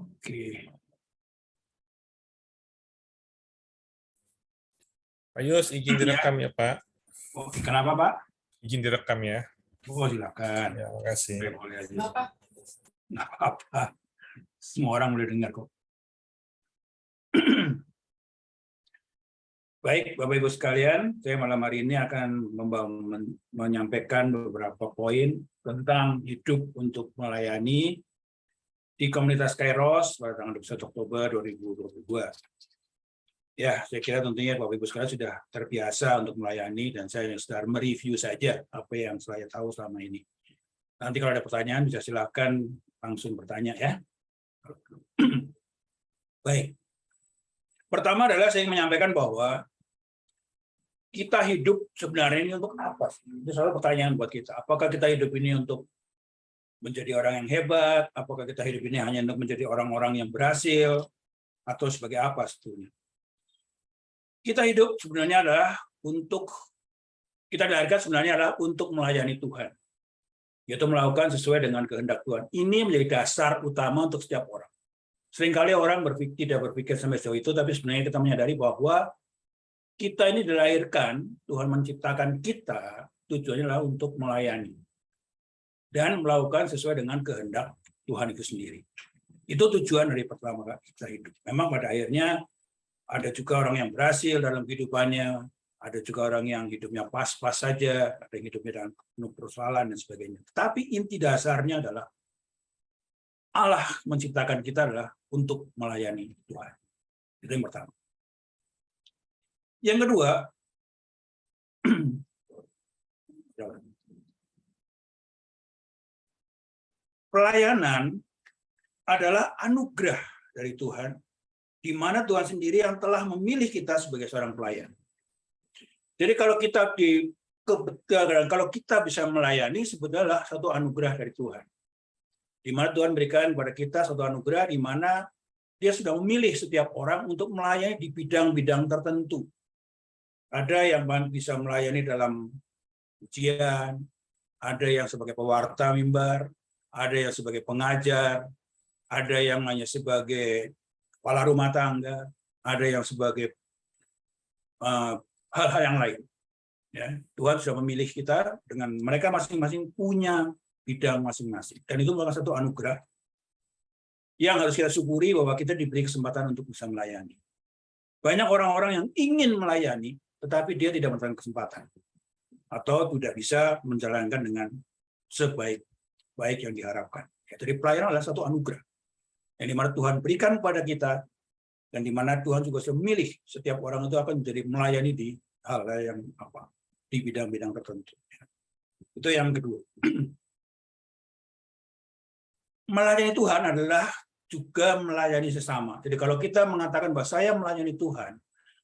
Oke. Pak Yus, izin direkam ya Pak. Oke, kenapa Pak? Izin direkam ya. Oh, silakan. Ya, makasih. Boleh aja. Nggak apa-apa. Semua orang boleh dengar kok. Baik, Bapak Ibu sekalian, saya malam hari ini akan menyampaikan beberapa poin tentang hidup untuk melayani di komunitas Kairos pada tanggal 21 Oktober 2022. Ya, saya kira tentunya Bapak Ibu sekalian sudah terbiasa untuk melayani dan saya sedang mereview saja apa yang saya tahu selama ini. Nanti kalau ada pertanyaan bisa silakan langsung bertanya ya. Baik. Pertama adalah saya ingin menyampaikan bahwa kita hidup sebenarnya ini untuk apa sih? Itu selalu pertanyaan buat kita. Apakah kita hidup ini untuk menjadi orang yang hebat? Apakah kita hidup ini hanya untuk menjadi orang-orang yang berhasil? Atau sebagai apa sebetulnya? Kita hidup sebenarnya adalah untuk, kita dilahirkan sebenarnya adalah untuk melayani Tuhan. Yaitu melakukan sesuai dengan kehendak Tuhan. Ini menjadi dasar utama untuk setiap orang. Seringkali orang tidak berpikir sampai sejauh itu, tapi sebenarnya kita menyadari bahwa kita ini dilahirkan, Tuhan menciptakan kita, tujuannya adalah untuk melayani. Dan melakukan sesuai dengan kehendak Tuhan itu sendiri. Itu tujuan dari pertama kita hidup. Memang pada akhirnya ada juga orang yang berhasil dalam kehidupannya, ada juga orang yang hidupnya pas-pas saja, ada yang hidupnya dengan penuh persoalan dan sebagainya. Tapi inti dasarnya adalah Allah menciptakan kita adalah untuk melayani Tuhan. Itu yang pertama. Yang kedua, pelayanan adalah anugerah dari Tuhan, di mana Tuhan sendiri yang telah memilih kita sebagai seorang pelayan. Jadi kalau kita bisa melayani, sebetulnya satu anugerah dari Tuhan. Di mana Tuhan berikan kepada kita satu anugerah di mana Dia sudah memilih setiap orang untuk melayani di bidang-bidang tertentu. Ada yang bisa melayani dalam ujian, ada yang sebagai pewarta mimbar, ada yang sebagai pengajar, ada yang hanya sebagai kepala rumah tangga, ada yang sebagai hal-hal yang lain. Ya, Tuhan sudah memilih kita dengan mereka masing-masing punya bidang masing-masing. Dan itu merupakan satu anugerah yang harus kita syukuri bahwa kita diberi kesempatan untuk bisa melayani. Banyak orang-orang yang ingin melayani, tetapi dia tidak mendapatkan kesempatan. Atau tidak bisa menjalankan dengan sebaik-baik yang diharapkan. Jadi pelayanan adalah satu anugerah. Yang dimana Tuhan berikan kepada kita, dan dimana Tuhan juga sudah memilih setiap orang itu akan menjadi melayani di hal-hal yang di bidang-bidang tertentu. Itu yang kedua. Melayani Tuhan adalah juga melayani sesama. Jadi kalau kita mengatakan bahwa saya melayani Tuhan,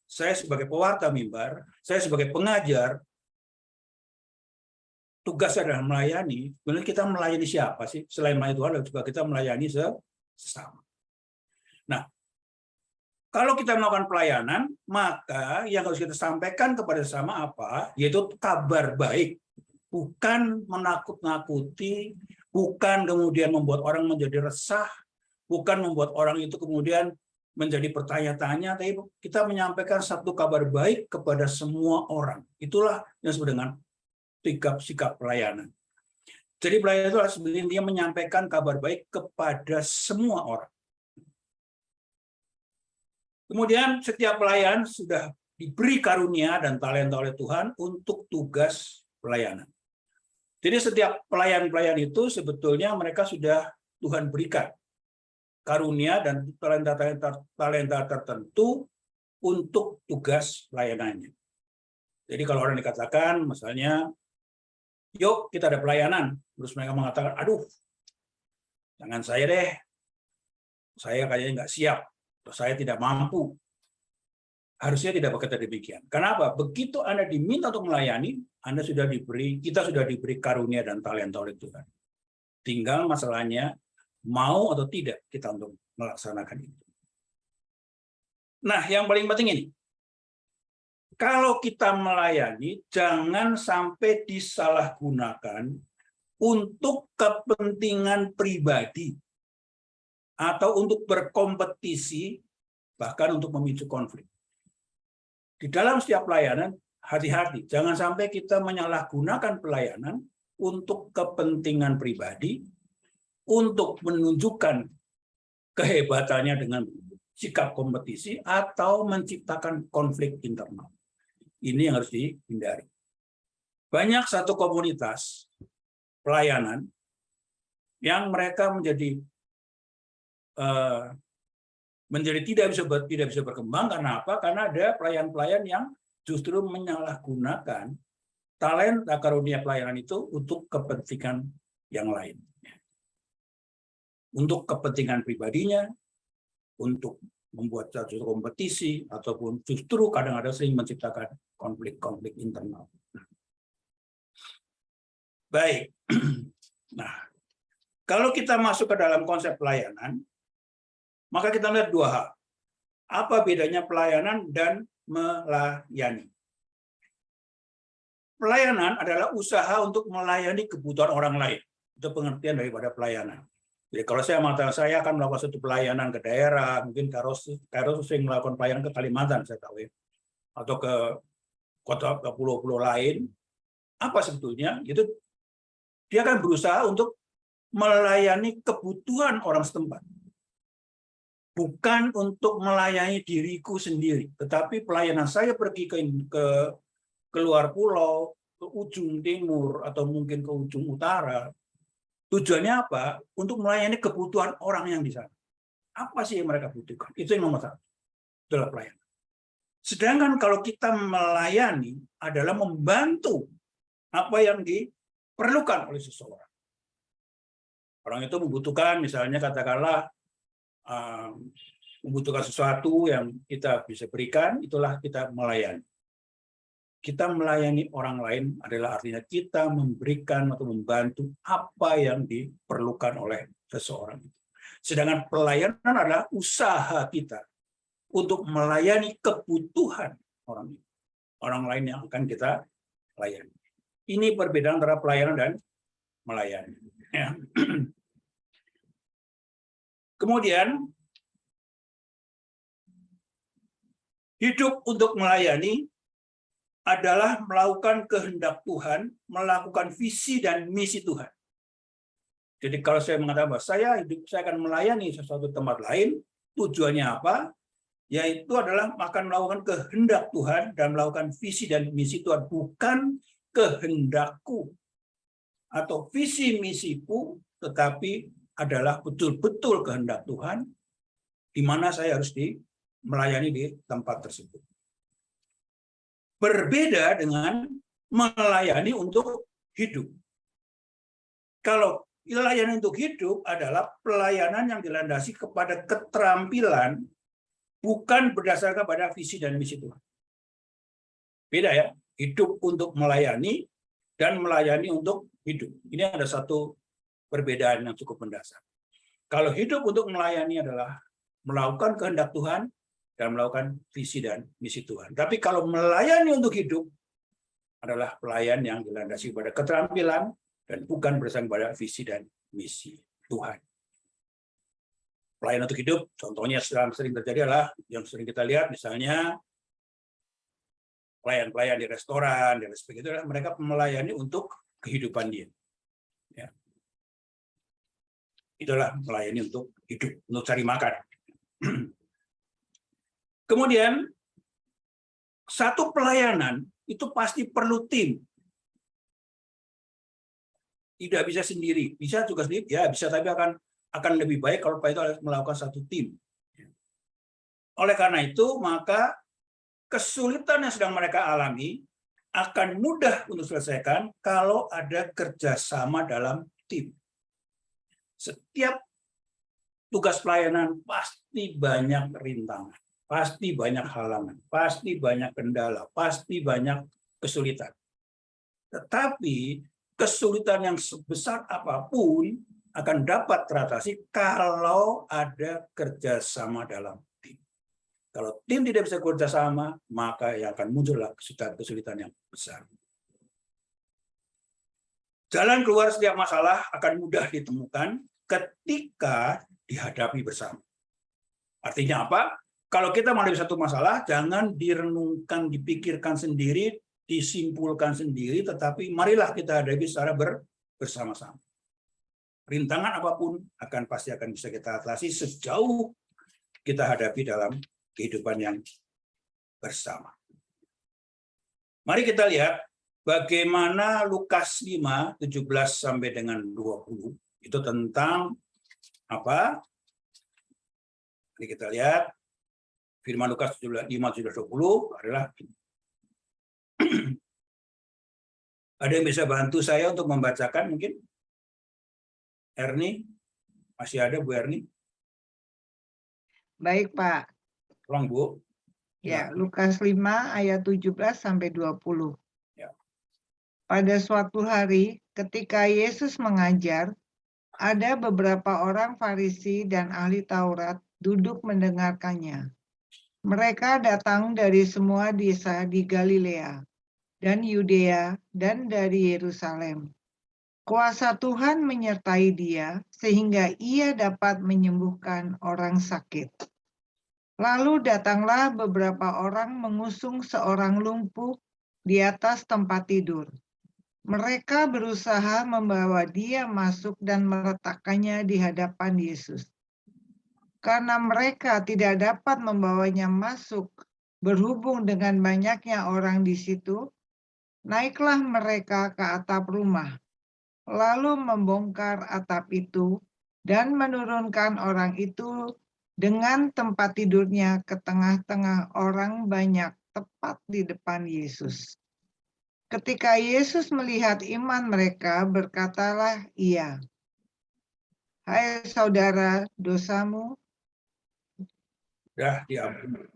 saya sebagai pewarta mimbar, saya sebagai pengajar, tugas adalah melayani. Sebenarnya kita melayani siapa sih? Selain melayani Tuhan, juga kita melayani sesama. Nah, kalau kita melakukan pelayanan, maka yang harus kita sampaikan kepada sesama apa? Yaitu kabar baik. Bukan menakut-nakuti, bukan kemudian membuat orang menjadi resah, bukan membuat orang itu kemudian menjadi bertanya-tanya, tapi kita menyampaikan satu kabar baik kepada semua orang. Itulah yang disebut dengan sikap pelayanan. Jadi pelayanan itu sebenarnya menyampaikan kabar baik kepada semua orang. Kemudian setiap pelayan sudah diberi karunia dan talenta oleh Tuhan untuk tugas pelayanan. Jadi setiap pelayan-pelayan itu sebetulnya mereka sudah Tuhan berikan karunia dan talenta tertentu untuk tugas pelayanannya. Jadi kalau orang dikatakan misalnya, yuk kita ada pelayanan, terus mereka mengatakan, aduh, jangan saya deh, saya kayaknya nggak siap, atau saya tidak mampu. Harusnya tidak berkata demikian. Kenapa? Begitu Anda diminta untuk melayani, kita sudah diberi karunia dan talenta oleh Tuhan. Tinggal masalahnya, mau atau tidak kita untuk melaksanakan itu. Nah, yang paling penting ini, kalau kita melayani, jangan sampai disalahgunakan untuk kepentingan pribadi atau untuk berkompetisi, bahkan untuk memicu konflik. Di dalam setiap pelayanan, hati-hati. Jangan sampai kita menyalahgunakan pelayanan untuk kepentingan pribadi, untuk menunjukkan kehebatannya dengan sikap kompetisi, atau menciptakan konflik internal. Ini yang harus dihindari. Banyak satu komunitas pelayanan yang mereka menjadi tidak bisa berkembang. Karena apa? Karena ada pelayan-pelayan yang justru menyalahgunakan talenta karunia pelayanan itu untuk kepentingan yang lain. Untuk kepentingan pribadinya, untuk membuat satu kompetisi, ataupun justru kadang-kadang sering menciptakan konflik-konflik internal. Baik. Nah, kalau kita masuk ke dalam konsep pelayanan, maka kita melihat dua hal. Apa bedanya pelayanan dan melayani? Pelayanan adalah usaha untuk melayani kebutuhan orang lain. Itu pengertian daripada pelayanan. Jadi kalau saya mengatakan saya akan melakukan satu pelayanan ke daerah, mungkin Kairos sering melakukan pelayanan ke Kalimantan, saya tahu ya, atau ke kota, ke pulau-pulau lain. Apa sebetulnya? Itu dia akan berusaha untuk melayani kebutuhan orang setempat. Bukan untuk melayani diriku sendiri, tetapi pelayanan saya pergi ke luar pulau, ke ujung timur, atau mungkin ke ujung utara. Tujuannya apa? Untuk melayani kebutuhan orang yang di sana. Apa sih yang mereka butuhkan? Itu yang nomor satu. Itulah pelayanan. Sedangkan kalau kita melayani adalah membantu apa yang diperlukan oleh seseorang. Orang itu membutuhkan, misalnya katakanlah, membutuhkan sesuatu yang kita bisa berikan, itulah kita melayani. Kita melayani orang lain adalah artinya kita memberikan atau membantu apa yang diperlukan oleh seseorang. Sedangkan pelayanan adalah usaha kita untuk melayani kebutuhan orang lain yang akan kita layani. Ini perbedaan antara pelayanan dan melayani. Ya. Kemudian, hidup untuk melayani adalah melakukan kehendak Tuhan, melakukan visi dan misi Tuhan. Jadi kalau saya mengatakan bahwa saya akan melayani sesuatu tempat lain, tujuannya apa? Yaitu adalah akan melakukan kehendak Tuhan dan melakukan visi dan misi Tuhan, bukan kehendakku atau visi misiku, tetapi adalah betul-betul kehendak Tuhan, di mana saya harus melayani di tempat tersebut. Berbeda dengan melayani untuk hidup. Kalau pelayanan untuk hidup adalah pelayanan yang dilandasi kepada keterampilan, bukan berdasarkan pada visi dan misi Tuhan. Beda ya, hidup untuk melayani dan melayani untuk hidup. Ini ada satu perbedaan yang cukup mendasar. Kalau hidup untuk melayani adalah melakukan kehendak Tuhan dan melakukan visi dan misi Tuhan. Tapi kalau melayani untuk hidup adalah pelayan yang dilandasi pada keterampilan dan bukan berdasarkan pada visi dan misi Tuhan. Pelayan untuk hidup, contohnya sering terjadi adalah yang sering kita lihat, misalnya pelayan-pelayan di restoran dan sebagainya, mereka melayani untuk kehidupan dia. Ya. Itulah melayani untuk hidup, untuk cari makan. Kemudian, satu pelayanan itu pasti perlu tim. Tidak bisa sendiri, bisa juga sendiri, ya bisa, tapi akan lebih baik kalau itu melakukan satu tim. Oleh karena itu, maka kesulitan yang sedang mereka alami akan mudah untuk diselesaikan kalau ada kerjasama dalam tim. Setiap tugas pelayanan pasti banyak rintangan, pasti banyak halangan, pasti banyak kendala, pasti banyak kesulitan. Tetapi kesulitan yang sebesar apapun akan dapat teratasi kalau ada kerjasama dalam tim. Kalau tim tidak bisa kerjasama, maka yang akan muncullah kesulitan yang besar. Jalan keluar setiap masalah akan mudah ditemukan ketika dihadapi bersama. Artinya apa? Kalau kita menghadapi satu masalah, jangan direnungkan, dipikirkan sendiri, disimpulkan sendiri, tetapi marilah kita hadapi secara bersama-sama. Rintangan apapun pasti akan bisa kita atasi sejauh kita hadapi dalam kehidupan yang bersama. Mari kita lihat bagaimana Lukas 5, 17 sampai dengan 20 itu tentang apa? Mari kita lihat firman Lukas 5, 17-20 adalah ada yang bisa bantu saya untuk membacakan mungkin? Erni? Masih ada Bu Erni? Baik, Pak. Tolong, Bu. Ya, Lukas 5 ayat 17 sampai 20. Ya. Pada suatu hari ketika Yesus mengajar, ada beberapa orang Farisi dan ahli Taurat duduk mendengarkannya. Mereka datang dari semua desa di Galilea dan Yudea dan dari Yerusalem. Kuasa Tuhan menyertai dia sehingga ia dapat menyembuhkan orang sakit. Lalu datanglah beberapa orang mengusung seorang lumpuh di atas tempat tidur. Mereka berusaha membawa dia masuk dan meletakkannya di hadapan Yesus. Karena mereka tidak dapat membawanya masuk berhubung dengan banyaknya orang di situ, naiklah mereka ke atap rumah, lalu membongkar atap itu dan menurunkan orang itu dengan tempat tidurnya ke tengah-tengah orang banyak tepat di depan Yesus. Ketika Yesus melihat iman mereka, berkatalah ia, "Hai saudara, dosamu Sudah diampuni."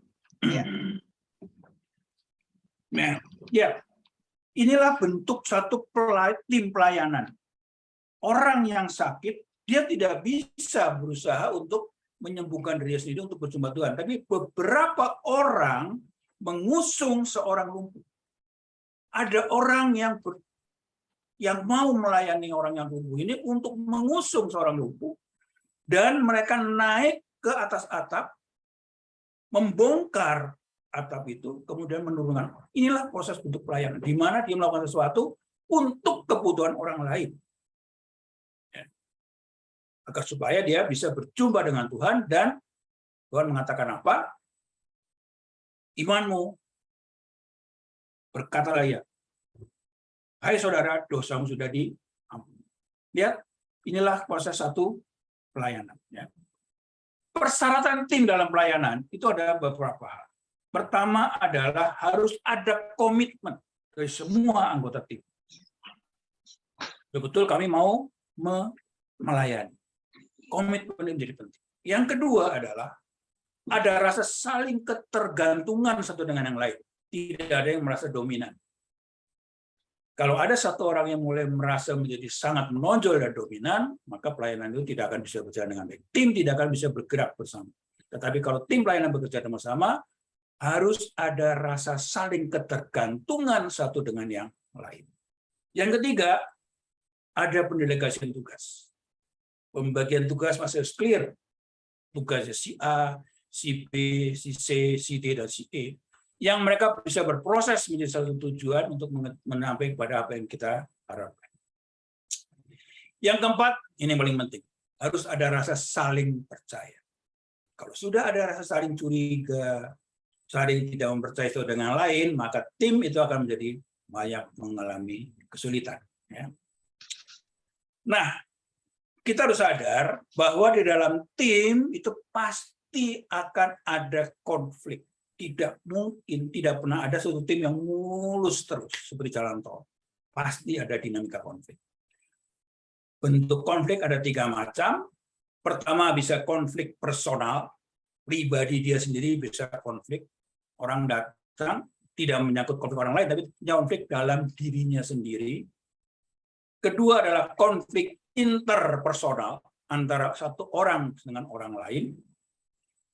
Ya. Nah, ya, inilah bentuk satu tim pelayanan. Orang yang sakit, dia tidak bisa berusaha untuk menyembuhkan diri sendiri untuk berjumpa Tuhan. Tapi beberapa orang mengusung seorang lumpuh. Ada orang yang mau melayani orang yang lumpuh ini untuk mengusung seorang lumpuh. Dan mereka naik ke atas atap, membongkar atap itu, kemudian menurunkan. Inilah proses bentuk pelayanan, di mana dia melakukan sesuatu untuk kebutuhan orang lain. Agar supaya dia bisa berjumpa dengan Tuhan, dan Tuhan mengatakan apa? Imanmu, berkatalah ia, "Hai saudara, dosamu sudah diampuni." Lihat, inilah proses satu pelayanan. Persyaratan tim dalam pelayanan itu ada beberapa hal. Pertama adalah harus ada komitmen dari semua anggota tim. Betul, kami mau melayani. Komitmen menjadi penting. Yang kedua adalah ada rasa saling ketergantungan satu dengan yang lain. Tidak ada yang merasa dominan. Kalau ada satu orang yang mulai merasa menjadi sangat menonjol dan dominan, maka pelayanan itu tidak akan bisa berjalan dengan baik. Tim tidak akan bisa bergerak bersama. Tetapi kalau tim pelayanan bekerja sama-sama, harus ada rasa saling ketergantungan satu dengan yang lain. Yang ketiga, ada pendelegasian tugas. Pembagian tugas masih harus clear. Tugasnya si A, si B, si C, si D, dan si E. Yang mereka bisa berproses menjadi satu tujuan untuk mencapai kepada apa yang kita harapkan. Yang keempat, ini yang paling penting, harus ada rasa saling percaya. Kalau sudah ada rasa saling curiga, saling tidak mempercayai satu dengan lain, maka tim itu akan menjadi banyak mengalami kesulitan. Nah, kita harus sadar bahwa di dalam tim itu pasti akan ada konflik. Tidak mungkin, tidak pernah ada suatu tim yang mulus terus seperti jalan tol. Pasti ada dinamika konflik. Bentuk konflik ada 3 macam. Pertama bisa konflik personal, pribadi dia sendiri bisa konflik. Orang datang tidak menyangkut konflik orang lain, tapi konflik dalam dirinya sendiri. Kedua adalah konflik interpersonal antara satu orang dengan orang lain.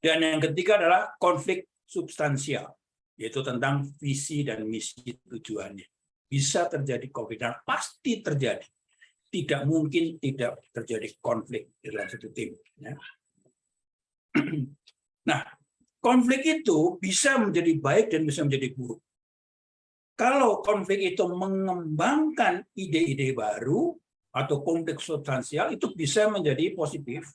Dan yang ketiga adalah konflik substansial, yaitu tentang visi dan misi tujuannya. Bisa terjadi konflik, dan pasti terjadi. Tidak mungkin tidak terjadi konflik di dalam satu tim. Nah, konflik itu bisa menjadi baik dan bisa menjadi buruk. Kalau konflik itu mengembangkan ide-ide baru atau konflik substansial, itu bisa menjadi positif.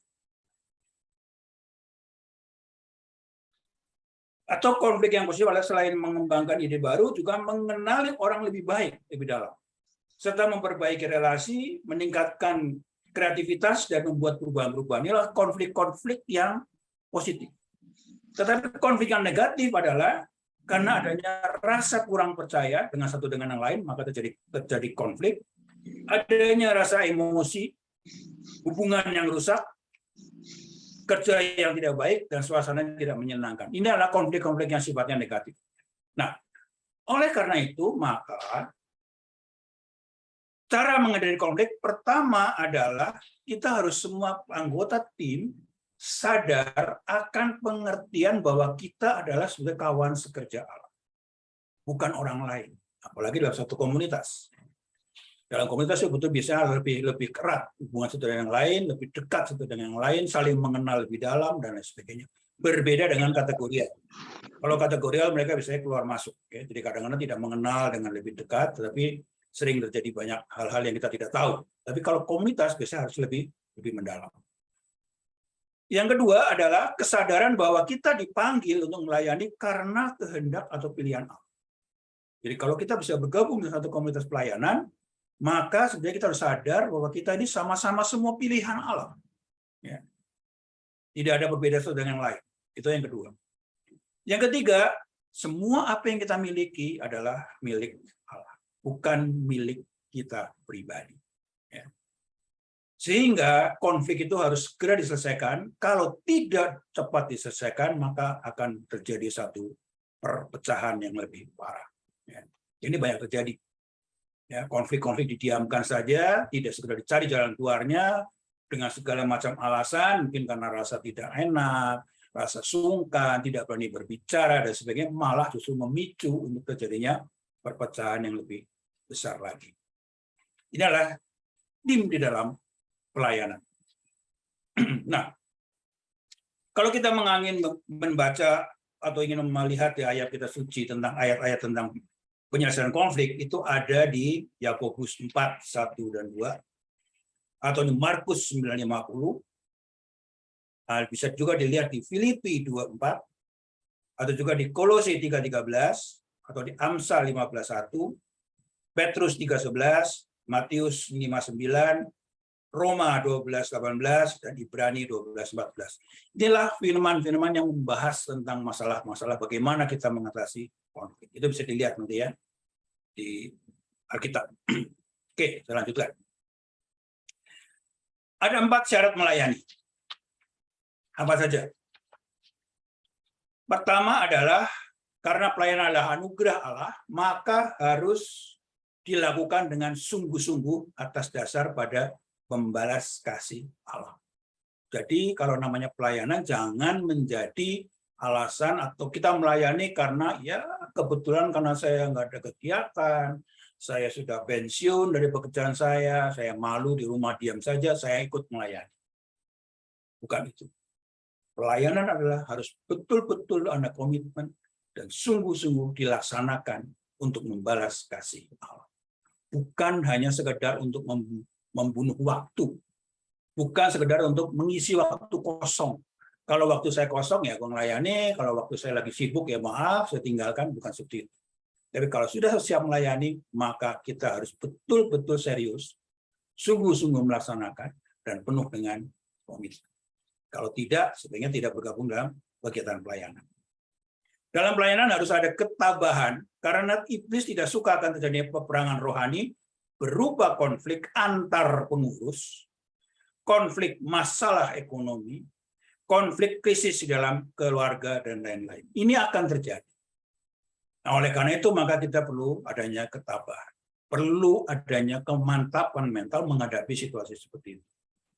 Atau konflik yang positif adalah selain mengembangkan ide baru, juga mengenali orang lebih baik, lebih dalam. Serta memperbaiki relasi, meningkatkan kreativitas, dan membuat perubahan-perubahan. Inilah konflik-konflik yang positif. Tetapi konflik yang negatif adalah karena adanya rasa kurang percaya dengan satu dengan yang lain, maka terjadi konflik. Adanya rasa emosi, hubungan yang rusak, kerja yang tidak baik, dan suasana yang tidak menyenangkan. Ini adalah konflik-konflik yang sifatnya negatif. Nah, oleh karena itu, maka cara menghindari konflik pertama adalah kita harus semua anggota tim sadar akan pengertian bahwa kita adalah sebagai kawan sekerja Allah, bukan orang lain, apalagi dalam satu komunitas. Dalam komunitas itu betul bisa lebih erat hubungan satu dengan yang lain, lebih dekat satu dengan yang lain, saling mengenal lebih dalam dan lain sebagainya. Berbeda dengan kategorial. Kalau kategorial mereka bisa keluar masuk, ya. Jadi kadang-kadang tidak mengenal dengan lebih dekat, tetapi sering terjadi banyak hal-hal yang kita tidak tahu. Tapi kalau komunitas biasanya harus lebih mendalam. Yang kedua adalah kesadaran bahwa kita dipanggil untuk melayani karena kehendak atau pilihan Allah. Jadi kalau kita bisa bergabung di satu komunitas pelayanan, maka sebenarnya kita harus sadar bahwa kita ini sama-sama semua pilihan Allah. Ya. Tidak ada perbedaan satu dengan yang lain. Itu yang kedua. Yang ketiga, semua apa yang kita miliki adalah milik Allah, bukan milik kita pribadi. Ya. Sehingga konflik itu harus segera diselesaikan. Kalau tidak cepat diselesaikan, maka akan terjadi satu perpecahan yang lebih parah. Ya. Ini banyak terjadi. Ya, konflik-konflik didiamkan saja, tidak segera dicari jalan keluarnya dengan segala macam alasan, mungkin karena rasa tidak enak, rasa sungkan, tidak berani berbicara dan sebagainya, malah justru memicu untuk terjadinya perpecahan yang lebih besar lagi. Ini adalah tim di dalam pelayanan. Nah, kalau kita mengingin membaca atau ingin melihat di ayat kita suci tentang ayat-ayat tentang penyelesaian konflik, itu ada di Yakobus 4, 1 dan 2, atau di Markus 9:50, bisa juga dilihat di Filipi 2:4, atau juga di Kolose 3:13, atau di Amsal 15:1, Petrus 3:11, Matius 5:9, Roma 12:18, dan Ibrani 12:14. Inilah firman-firman yang membahas tentang masalah-masalah bagaimana kita mengatasi konflik. Itu bisa dilihat nanti ya di Alkitab. Oke, saya lanjutkan. Ada 4 syarat melayani. Apa saja? Pertama adalah karena pelayanan adalah anugerah Allah, maka harus dilakukan dengan sungguh-sungguh atas dasar pada membalas kasih Allah. Jadi kalau namanya pelayanan jangan menjadi alasan atau kita melayani karena ya kebetulan karena saya nggak ada kegiatan, saya sudah pensiun dari pekerjaan saya malu di rumah diam saja, saya ikut melayani. Bukan itu. Pelayanan adalah harus betul-betul ada komitmen dan sungguh-sungguh dilaksanakan untuk membalas kasih Allah. Bukan hanya sekedar untuk membunuh waktu, bukan sekedar untuk mengisi waktu kosong. Kalau waktu saya kosong ya aku melayani, kalau waktu saya lagi sibuk ya maaf, saya tinggalkan, bukan seperti itu. Tapi kalau sudah siap melayani, maka kita harus betul-betul serius, sungguh-sungguh melaksanakan, dan penuh dengan komitmen. Kalau tidak, sebenarnya tidak bergabung dalam kegiatan pelayanan. Dalam pelayanan harus ada ketabahan, karena iblis tidak suka akan terjadinya peperangan rohani, berupa konflik antar pengurus, konflik masalah ekonomi, konflik krisis di dalam keluarga, dan lain-lain. Ini akan terjadi. Nah, oleh karena itu, maka kita perlu adanya ketabahan. Perlu adanya kemantapan mental menghadapi situasi seperti itu.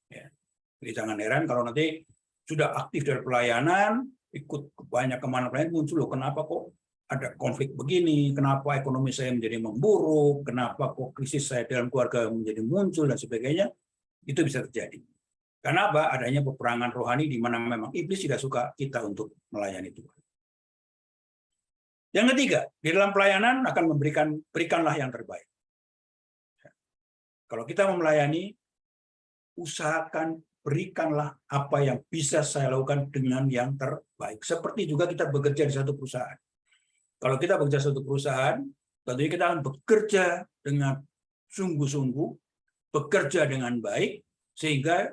Ya. Jadi jangan heran kalau nanti sudah aktif dari pelayanan, ikut banyak kemana-mana, muncul loh, kenapa kok ada konflik begini, kenapa ekonomi saya menjadi memburuk, kenapa kok krisis saya dalam keluarga menjadi muncul, dan sebagainya. Itu bisa terjadi. Karena apa? Adanya peperangan rohani di mana memang iblis tidak suka kita untuk melayani Tuhan. Yang ketiga, di dalam pelayanan akan berikanlah yang terbaik. Kalau kita mau melayani, usahakan berikanlah apa yang bisa saya lakukan dengan yang terbaik. Seperti juga kita bekerja di satu perusahaan. Kalau kita bekerja di satu perusahaan, tentunya kita akan bekerja dengan sungguh-sungguh, bekerja dengan baik, sehingga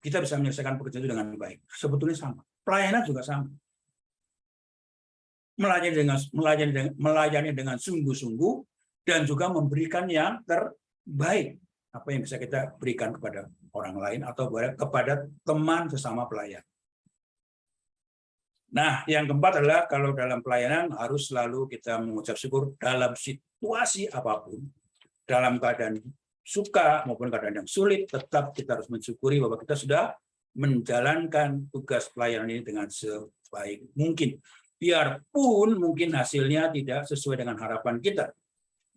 kita bisa menyelesaikan pekerjaan itu dengan baik. Sebetulnya sama. Pelayanan juga sama. Melayani dengan sungguh-sungguh dan juga memberikan yang terbaik. Apa yang bisa kita berikan kepada orang lain atau kepada teman sesama pelayan. Nah, yang keempat adalah kalau dalam pelayanan harus selalu kita mengucap syukur dalam situasi apapun, dalam keadaan suka maupun keadaan yang sulit, tetap kita harus mensyukuri bahwa kita sudah menjalankan tugas pelayanan ini dengan sebaik mungkin. Biarpun mungkin hasilnya tidak sesuai dengan harapan kita.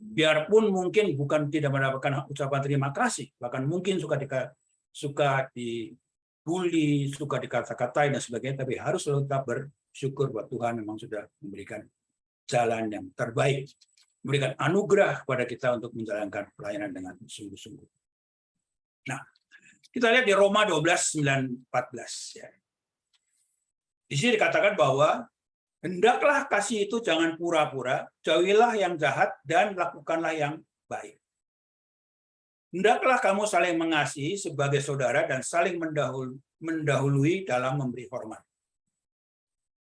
Biarpun mungkin bukan tidak mendapatkan ucapan terima kasih, bahkan mungkin suka dibully, suka dikata-katain dan sebagainya, tapi harus tetap bersyukur buat Tuhan memang sudah memberikan jalan yang terbaik, memberikan anugerah kepada kita untuk menjalankan pelayanan dengan sungguh-sungguh. Nah, kita lihat di Roma 12:9-14 ya. Di sini dikatakan bahwa hendaklah kasih itu jangan pura-pura, jauhilah yang jahat dan lakukanlah yang baik. Hendaklah kamu saling mengasihi sebagai saudara dan saling mendahului dalam memberi hormat.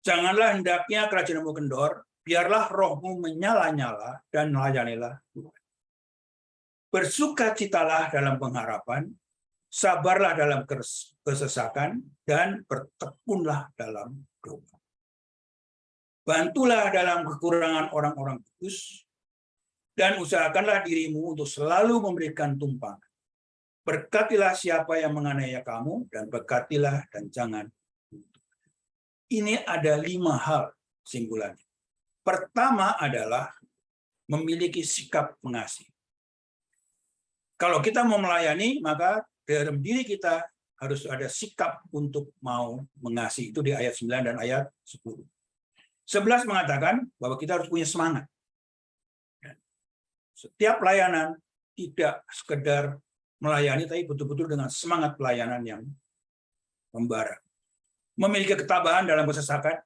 Janganlah hendaknya kerajaanmu kendor, biarlah rohmu menyala-nyala dan melayanilah Tuhan. Bersukacitalah dalam pengharapan, sabarlah dalam kesesakan, dan bertekunlah dalam doa. Bantulah dalam kekurangan orang-orang kudus, dan usahakanlah dirimu untuk selalu memberikan tumpangan. Berkatilah siapa yang menganiaya kamu, dan berkatilah dan jangan. Ini ada 5 hal simpulannya. Pertama adalah memiliki sikap mengasihi. Kalau kita mau melayani, maka dalam diri kita harus ada sikap untuk mau mengasihi. Itu di ayat 9 dan ayat 10. 11 mengatakan bahwa kita harus punya semangat. Setiap pelayanan tidak sekedar melayani, tapi betul-betul dengan semangat pelayanan yang membara. Memiliki ketabahan dalam kesesakan,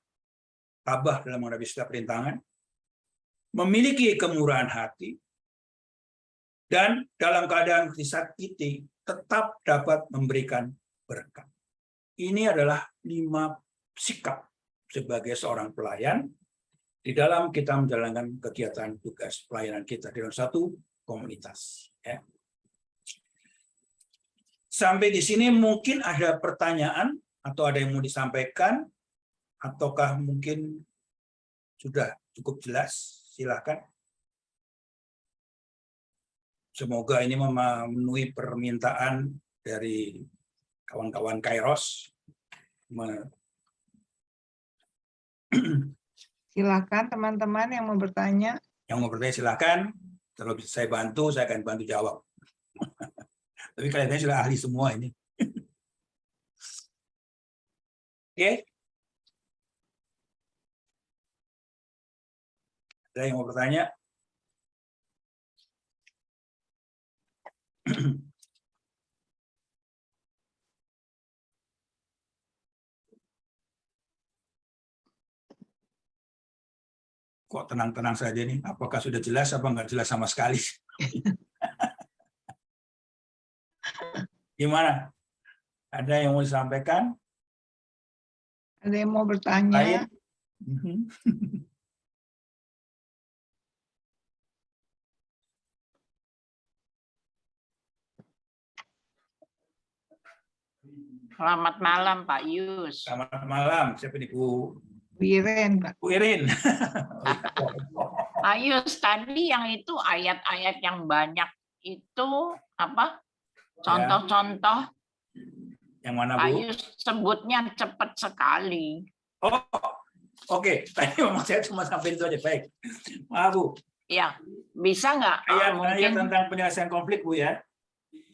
tabah dalam menghadapi setiap rintangan, memiliki kemurahan hati, dan dalam keadaan disakiti tetap dapat memberikan berkat. Ini adalah 5 sikap sebagai seorang pelayan di dalam kita menjalankan kegiatan tugas pelayanan kita dalam satu komunitas. Ya. Sampai di sini mungkin ada pertanyaan atau ada yang mau disampaikan, ataukah mungkin sudah cukup jelas? Silakan. Semoga ini memenuhi permintaan dari kawan-kawan Kairos. Silakan teman-teman yang mau bertanya. Yang mau bertanya silakan. Kalau bisa saya bantu, saya akan bantu jawab. Tapi kalian sudah ahli semua ini. Oke? Ada yang mau bertanya? Kok tenang-tenang saja nih? Apakah sudah jelas apa nggak jelas sama sekali? Gimana? Ada yang mau disampaikan? Ada yang mau bertanya? Lain? Selamat malam Pak Yus. Selamat malam. Siapa nih Bu? Wiren, Pak. Bu Irin. Pak Yus, tadi yang itu ayat-ayat yang banyak itu apa? Contoh-contoh. Yang mana Pak Bu? Yus sebutnya cepat sekali. Oh, oke. Tadi memang saya cuma sampai itu aja. Baik. Maaf Bu. Ya, bisa nggak? Ayat Mungkin tentang penyelesaian konflik Bu ya.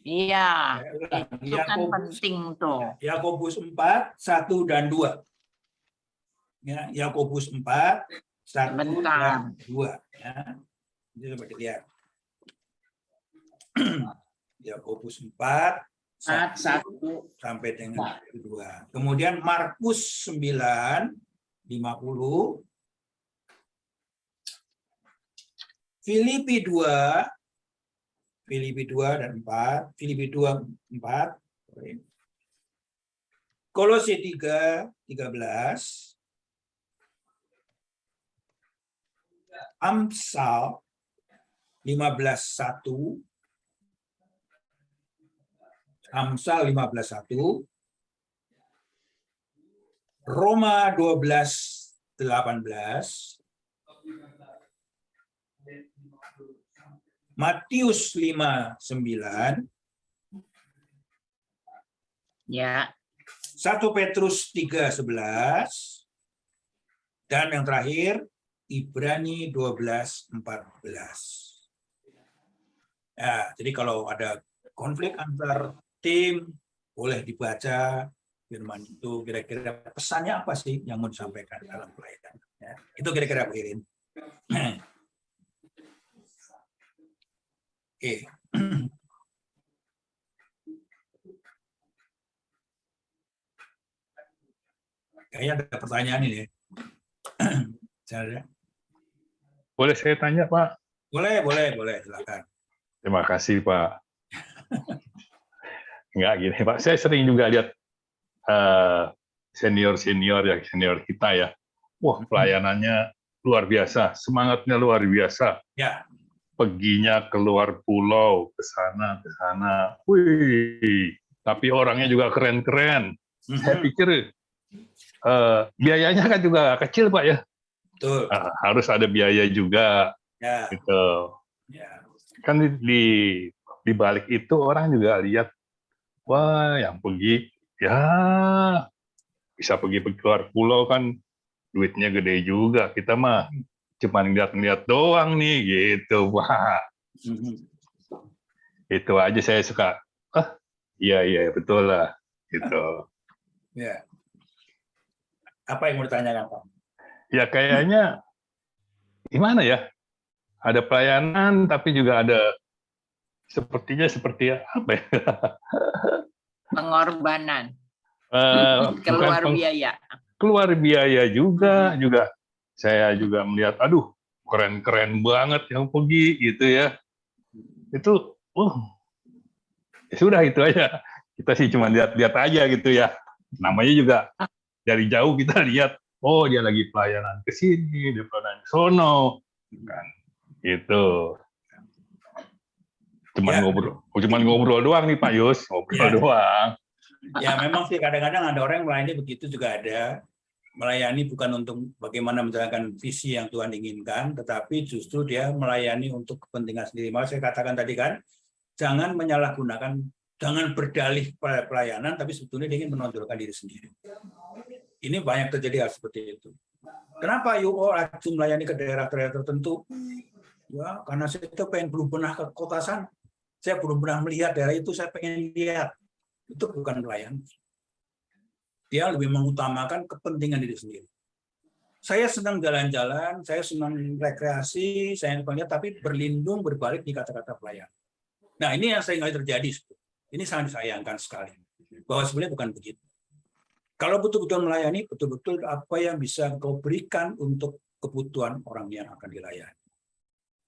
Iya, Ya, ulang. itu kan penting tuh. Yakobus 4, 1 dan 2. Ya, Yakobus 4, 1 dan 2. Ya. Ini coba dilihat. Yakobus 4, 1 sampai dengan 2. Kemudian Markus 9, 50. Filipi 2 dan 4. Filipi 2, 4. Kolose 3, 13. Amsal 15:1. Amsal 15:1. Roma 12:18. Matius 5:9. Ya, 1 Petrus 3:11. Dan yang terakhir Ibrani 12:14. Ya, jadi kalau ada konflik antar tim, boleh dibaca firman itu, kira-kira pesannya apa sih yang mau disampaikan dalam pelayanan. Ya, itu kira-kira Bu Irin. Oke. Kayaknya ada pertanyaan ini. Boleh saya tanya, Pak? Boleh, silakan. Terima kasih, Pak. Enggak gini, Pak. Saya sering juga lihat senior kita ya. Wah, pelayanannya luar biasa, semangatnya luar biasa. Ya. Perginya keluar pulau, ke sana. Wih, tapi orangnya juga keren-keren. Saya pikir biayanya kan juga kecil, Pak ya. Betul. Harus ada biaya juga. Ya. Gitu. Ya. Kan di balik itu orang juga lihat, wah yang pergi ya bisa pergi keluar pulau kan duitnya gede juga, kita mah cuma ngeliat doang nih gitu, Pak. Itu aja saya suka, iya betul lah gitu. Ya. Apa yang mau ditanyakan, Pak? Ya kayaknya gimana ya, ada pelayanan tapi juga ada seperti apa ya? Pengorbanan. Keluar biaya. Keluar biaya juga saya juga melihat, aduh keren-keren banget yang pergi gitu ya. Itu ya sudah itu aja. Kita sih cuma lihat-lihat aja gitu ya. Namanya juga dari jauh kita lihat, oh dia lagi pelayanan ke sini, dia pelayanan ke sono kan. Gitu. Cuman ngobrol doang nih Pak Yus, ngobrol doang. Ya memang sih kadang-kadang ada orang yang melayani begitu juga ada. Melayani bukan untuk bagaimana menjalankan visi yang Tuhan inginkan, tetapi justru dia melayani untuk kepentingan sendiri. Malah saya katakan tadi kan, jangan menyalahgunakan, jangan berdalih pada pelayanan, tapi sebetulnya dia ingin menonjolkan diri sendiri. Ini banyak terjadi hal seperti itu. Kenapa rajin melayani ke daerah-daerah tertentu? Ya, karena saya itu pengen belum pernah ke kota sana. Saya belum pernah melihat daerah itu, saya pengen lihat. Itu bukan pelayan. Dia lebih mengutamakan kepentingan diri sendiri. Saya senang jalan-jalan, saya senang rekreasi, saya lihat, tapi berlindung berbalik di kata-kata pelayan. Nah ini yang saya nggak terjadi. Ini sangat disayangkan sekali. Bahwa sebenarnya bukan begitu. Kalau betul-betul melayani, betul-betul apa yang bisa kau berikan untuk kebutuhan orang yang akan dilayani.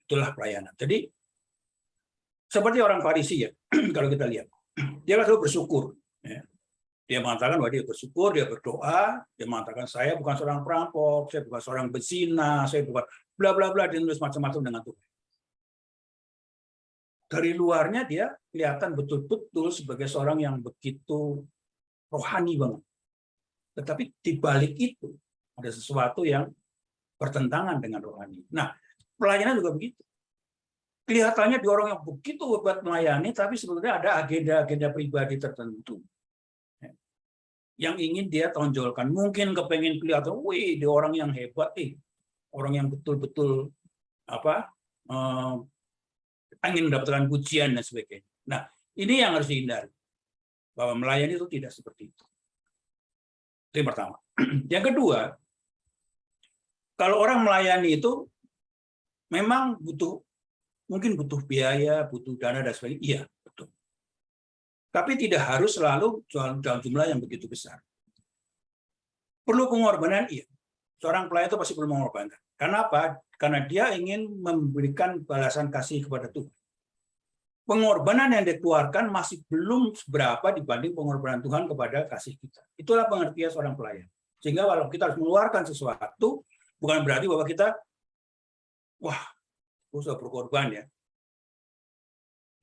Itulah pelayanan. Jadi seperti orang Farisi ya, kalau kita lihat, dia selalu bersyukur. Ya. Dia mengatakan bahwa dia bersyukur, dia berdoa, dia mengatakan saya bukan seorang perampok, saya bukan seorang bezina, saya bukan bla bla bla, dia nulis macam-macam dengan Tuhan. Dari luarnya dia kelihatan betul-betul sebagai seorang yang begitu rohani banget. Tetapi di balik itu ada sesuatu yang bertentangan dengan rohani. Nah, pelayanan juga begitu. Kelihatannya dia orang yang begitu hebat melayani, tapi sebetulnya ada agenda-agenda pribadi tertentu yang ingin dia tonjolkan. Mungkin kepengen kelihatan, wih, dia orang yang hebat, orang yang betul-betul ingin mendapatkan pujian dan sebagainya. Nah, Ini yang harus dihindari. Bahwa melayani itu tidak seperti itu. Itu yang pertama. Yang kedua, kalau orang melayani itu memang mungkin butuh biaya, butuh dana dan sebagainya. Iya, betul. Tapi tidak harus selalu dalam jumlah yang begitu besar. Perlu pengorbanan, iya. Seorang pelayan itu pasti perlu mengorbankan. Karena apa? Karena dia ingin memberikan balasan kasih kepada Tuhan. Pengorbanan yang dikeluarkan masih belum seberapa dibanding pengorbanan Tuhan kepada kasih kita. Itulah pengertian seorang pelayan. Sehingga kalau kita harus mengeluarkan sesuatu, bukan berarti bahwa kita, wah, aku sudah berkorban ya.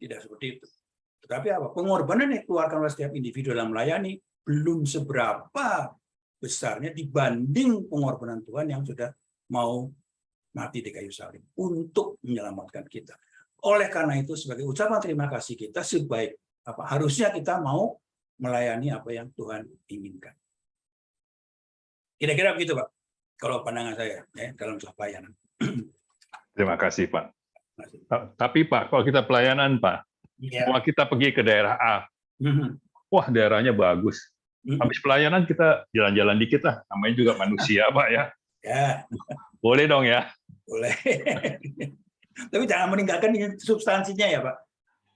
Tidak seperti itu. Tetapi apa? Pengorbanan yang dikeluarkan oleh setiap individu dalam melayani belum seberapa besarnya dibanding pengorbanan Tuhan yang sudah mau mati di kayu salib untuk menyelamatkan kita. Oleh karena itu, sebagai ucapan terima kasih kita, harusnya kita mau melayani apa yang Tuhan inginkan. Kira-kira begitu, Pak. Kalau pandangan saya ya, dalam pelayanan. Terima kasih, Pak. Tapi Pak, kalau kita pelayanan, Pak, kalau kita pergi ke daerah A, wah daerahnya bagus. Habis pelayanan kita jalan-jalan dikit lah, namanya juga manusia, Pak ya. Ya. Boleh dong ya? Boleh. Tapi jangan meninggalkan substansinya ya, Pak.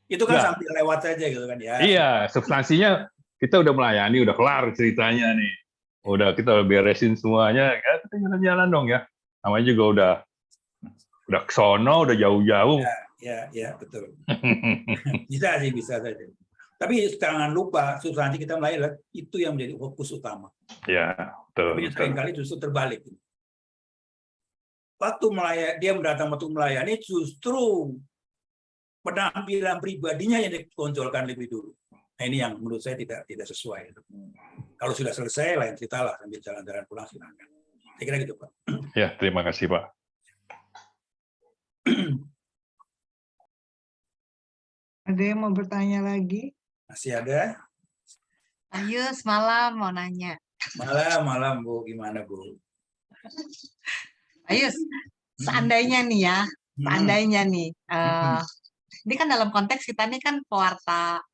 Itu kan sambil lewat saja gitu kan ya. Iya, substansinya kita udah melayani, udah kelar ceritanya nih. Kita beresin semuanya, ya kita jalan-jalan dong ya. Namanya juga udah kesono, udah jauh-jauh. Ya, betul. Bisa saja. Tapi jangan lupa substansi kita melayani itu yang menjadi fokus utama. Ya, betul. Tapi seringkali justru terbalik. Waktu dia datang waktu melayani, justru penampilan pribadinya yang ditonjolkan lebih dulu. Nah, ini yang menurut saya tidak sesuai. Kalau sudah selesai, lain cerita lah, sambil jalan-jalan pulang silakan. Saya kira gitu, Pak. Ya, terima kasih, Pak. Ada yang mau bertanya lagi? Masih ada? Ayo, semalam mau nanya. Malam, Bu. Gimana, Bu? Ayo, seandainya nih ya, ini kan dalam konteks kita nih kan pewarta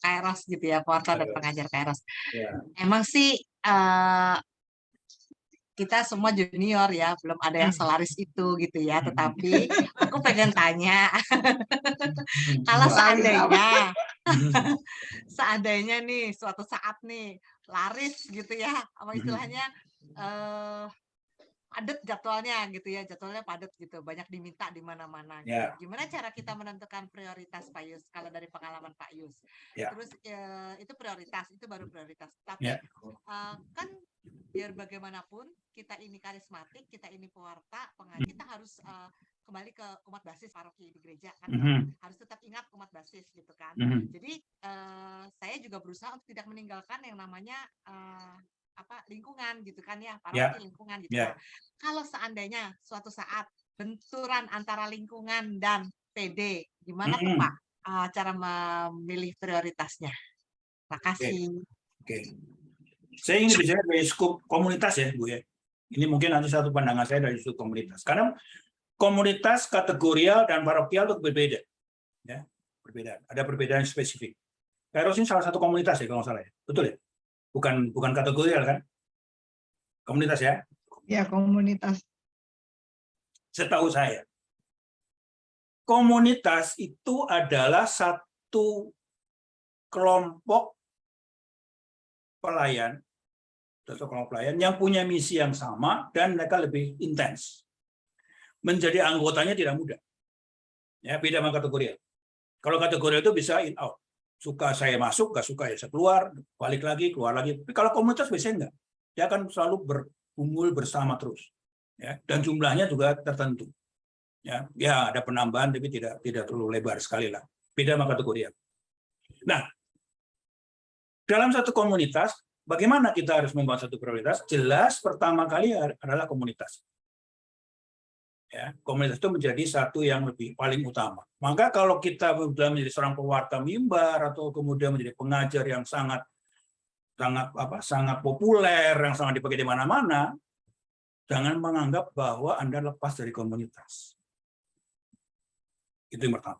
Kairos gitu ya, pewarta dan pengajar Kairos. Ya. Emang sih kita semua junior ya, belum ada yang selaris itu gitu ya. Tetapi aku pengen tanya, kalau seandainya nih suatu saat nih laris gitu ya, apa istilahnya padat jadwalnya gitu ya, jadwalnya padat gitu, banyak diminta di mana-mana. Gitu. Ya. Gimana cara kita menentukan prioritas Pak Yus kalau dari pengalaman Pak Yus? Ya. Terus itu prioritas, itu baru prioritas. Tapi kan biar bagaimanapun kita ini karismatik, kita ini pewarta, pengajar, kita harus kembali ke umat basis paroki di gereja kan, harus tetap ingat umat basis gitu kan. Jadi saya juga berusaha untuk tidak meninggalkan yang namanya lingkungan gitu kan ya, paroki lingkungan gitu. Nah, kalau seandainya suatu saat benturan antara lingkungan dan PD, gimana tuh Pak cara memilih prioritasnya? Makasih. Oke. Saya ingin bicara dari skup komunitas ya, Bu ya. Ini mungkin nanti satu pandangan saya dari skup komunitas. Karena komunitas kategorial dan parokial itu berbeda. Ya, berbeda. Ada perbedaan spesifik. Kairos ini salah satu komunitas ya kalau nggak salah ya. Betul ya? Bukan kategorial kan? Komunitas ya? Ya, komunitas. Setahu saya, komunitas itu adalah satu kelompok pelayan yang punya misi yang sama dan mereka lebih intens. Menjadi anggotanya tidak mudah. Ya, beda sama kategorial. Kalau kategorial itu bisa in out. Suka saya masuk, nggak suka ya saya keluar, balik lagi, keluar lagi. Tapi kalau komunitas biasanya enggak. Dia akan selalu berkumpul bersama terus. Ya, dan jumlahnya juga tertentu. Ya, ada penambahan tapi tidak terlalu lebar sekali lah. Beda sama kategorial. Nah, dalam satu komunitas, bagaimana kita harus membuat satu prioritas? Jelas pertama kali adalah komunitas. Ya, komunitas itu menjadi satu yang paling utama. Maka kalau kita sudah menjadi seorang pewarta mimbar atau kemudian menjadi pengajar yang sangat populer, yang sangat dipakai di mana-mana, jangan menganggap bahwa Anda lepas dari komunitas. Itu yang pertama.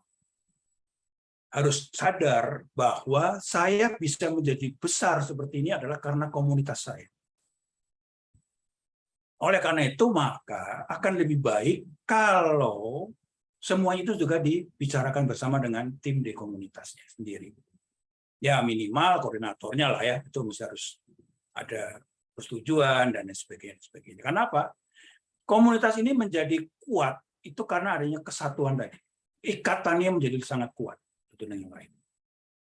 harus sadar bahwa saya bisa menjadi besar seperti ini adalah karena komunitas saya. Oleh karena itu, maka akan lebih baik kalau semua itu juga dibicarakan bersama dengan tim di komunitasnya sendiri. Ya minimal koordinatornya lah ya, itu harus ada persetujuan dan sebagainya. Kenapa? Komunitas ini menjadi kuat itu karena adanya kesatuan tadi. Ikatannya menjadi sangat kuat satu dengan yang lain.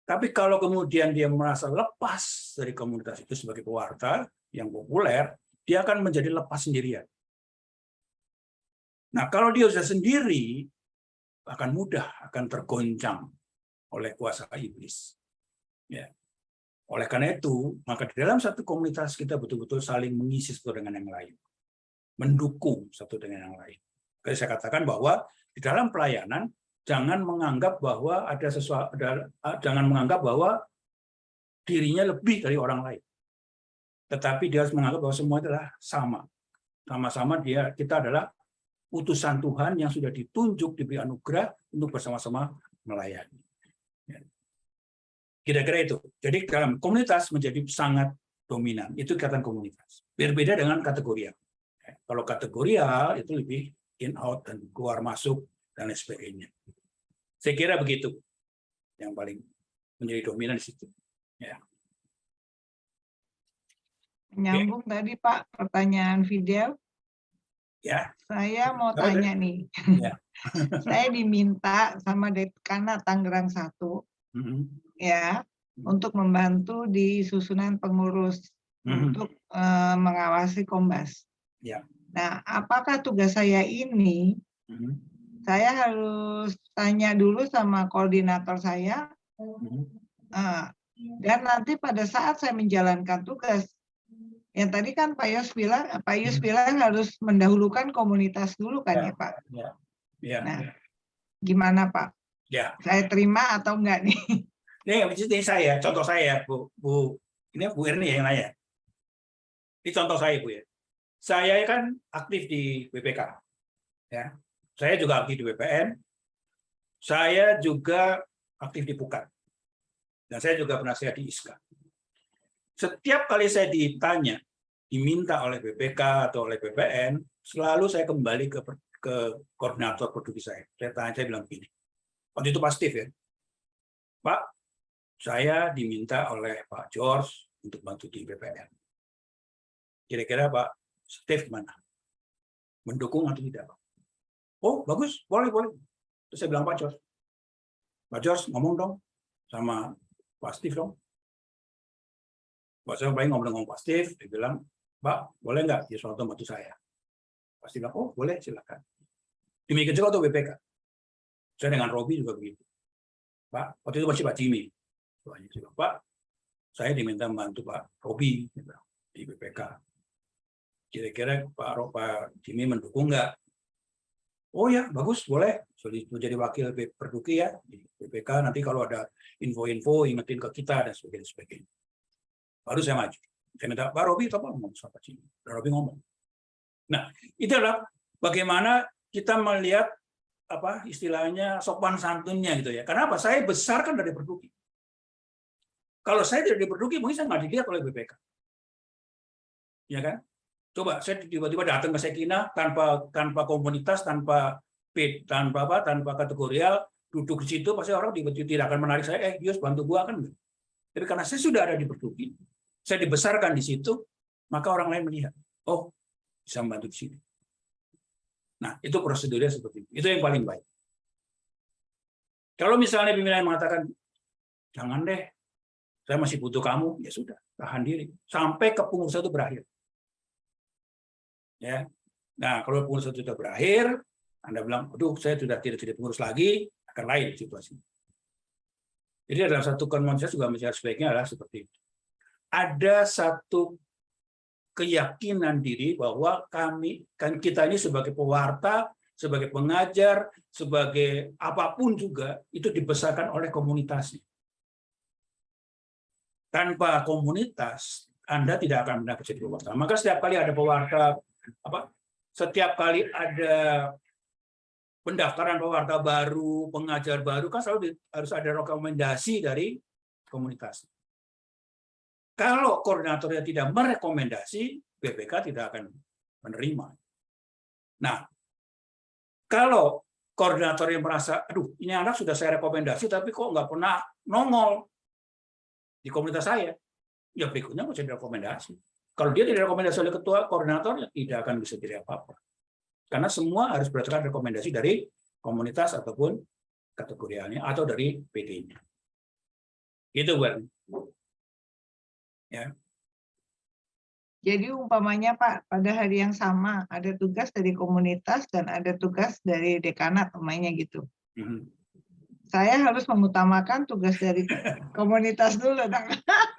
Tapi kalau kemudian dia merasa lepas dari komunitas itu sebagai pewarta yang populer, dia akan menjadi lepas sendirian. Nah, kalau dia sudah sendiri, akan mudah akan tergoncang oleh kuasa iblis. Ya. Oleh karena itu, maka di dalam satu komunitas kita betul-betul saling mengisi satu dengan yang lain, mendukung satu dengan yang lain. Jadi saya katakan bahwa di dalam pelayanan jangan menganggap bahwa jangan menganggap bahwa dirinya lebih dari orang lain. Tetapi dia harus menganggap bahwa semua adalah sama. Sama-sama kita adalah utusan Tuhan yang sudah ditunjuk, diberi anugerah untuk bersama-sama melayani. Kira-kira itu. Jadi dalam komunitas menjadi sangat dominan. Itu ikatan komunitas. Berbeda dengan kategorial. Kalau kategorial itu lebih in out dan keluar masuk dan lain sebagainya. Saya kira begitu. Yang paling menjadi dominan di situ. Ya. Nyambung tadi Pak, pertanyaan Fidel. Ya. Saya mau tanya nih. Ya. Saya diminta sama Dekana Tangerang 1 ya untuk membantu di susunan pengurus untuk mengawasi Kombas. Ya. Nah, apakah tugas saya ini saya harus tanya dulu sama koordinator saya dan nanti pada saat saya menjalankan tugas, yang tadi kan Pak Yus bilang harus mendahulukan komunitas dulu kan ya Pak? Ya. Nah, gimana Pak? Ya. Saya terima atau enggak nih? Ini saya, contoh saya Bu. Ini Bu Erni yang nanya. Ini contoh saya Bu ya. Saya kan aktif di BPK. Ya. Saya juga aktif di BPN. Saya juga aktif di Pukat. Dan saya juga penasihat di ISKA. Setiap kali saya ditanya, diminta oleh BPK atau oleh BPN, selalu saya kembali ke koordinator produksi saya. Saya bilang begini. Waktu itu Pak Steve ya. Pak, saya diminta oleh Pak George untuk bantu di BPN. Kira-kira Pak Steve gimana? Mendukung atau tidak? Oh, bagus, boleh. Terus saya bilang Pak George ngomong dong sama Pak Steve dong. Pak saya paling ngomong dengan Pak Steve, dia bilang, Pak, boleh nggak dia suatu bantu saya? Pak Steve bilang, oh boleh, silakan. Demikian juga untuk BPK. Saya dengan Robi juga begitu. Pak, waktu itu masih Pak Jimmy. Pak, saya diminta membantu Pak Robi di BPK. Kira-kira Pak Jimmy mendukung nggak? Oh ya, bagus, boleh. Jadi wakil Perduki ya di BPK. Nanti kalau ada info-info ingetin ke kita dan sebagainya. Baru saya maju. Saya minta Pak Robi apa ngomong sama Pak Jimmy. Pak Robi ngomong. Nah, itu adalah bagaimana kita melihat istilahnya sopan santunnya gitu ya. Karena apa? Saya besar kan dari Perduki. Kalau saya tidak di Perduki, mungkin saya nggak dilihat oleh BPK. Ya kan? Coba saya tiba-tiba datang ke Sekina tanpa komunitas, tanpa kategorial, duduk di situ, pasti orang tiba-tiba tidak akan menarik saya. Yus bantu gua kan? Tapi karena saya sudah ada di Perduki, saya dibesarkan di situ, maka orang lain melihat, oh bisa membantu di sini. Nah, itu prosedurnya seperti itu. Itu yang paling baik. Kalau misalnya pimpinan mengatakan, jangan deh, saya masih butuh kamu, ya sudah, tahan diri. Sampai kepengurusan itu berakhir. Ya. Nah, kalau pengurusan itu sudah berakhir, Anda bilang, aduh, saya sudah tidak pengurus lagi, akan lain situasinya. Jadi dalam satu komunitas juga menjadi sebaiknya adalah seperti itu. Ada satu keyakinan diri bahwa kita ini sebagai pewarta, sebagai pengajar, sebagai apapun juga itu dibesarkan oleh komunitasnya. Tanpa komunitas, Anda tidak akan mendapat jadi pewarta. Maka setiap kali ada pewarta, setiap kali ada pendaftaran pewarta baru, pengajar baru kan selalu harus ada rekomendasi dari komunitas. Kalau koordinatornya tidak merekomendasi, BPK tidak akan menerima. Nah, kalau koordinatornya merasa, aduh, ini anak sudah saya rekomendasi, tapi kok nggak pernah nongol di komunitas saya, ya berikutnya nggak usah direkomendasi. Kalau dia tidak direkomendasi oleh ketua koordinatornya, tidak akan bisa jadi apa-apa. Karena semua harus berdasarkan rekomendasi dari komunitas ataupun kategorialnya atau dari PD-nya. Itu buat. Ya. Jadi umpamanya Pak, pada hari yang sama ada tugas dari komunitas dan ada tugas dari dekanat, umpamanya gitu. Saya harus mengutamakan tugas dari komunitas dulu, dong.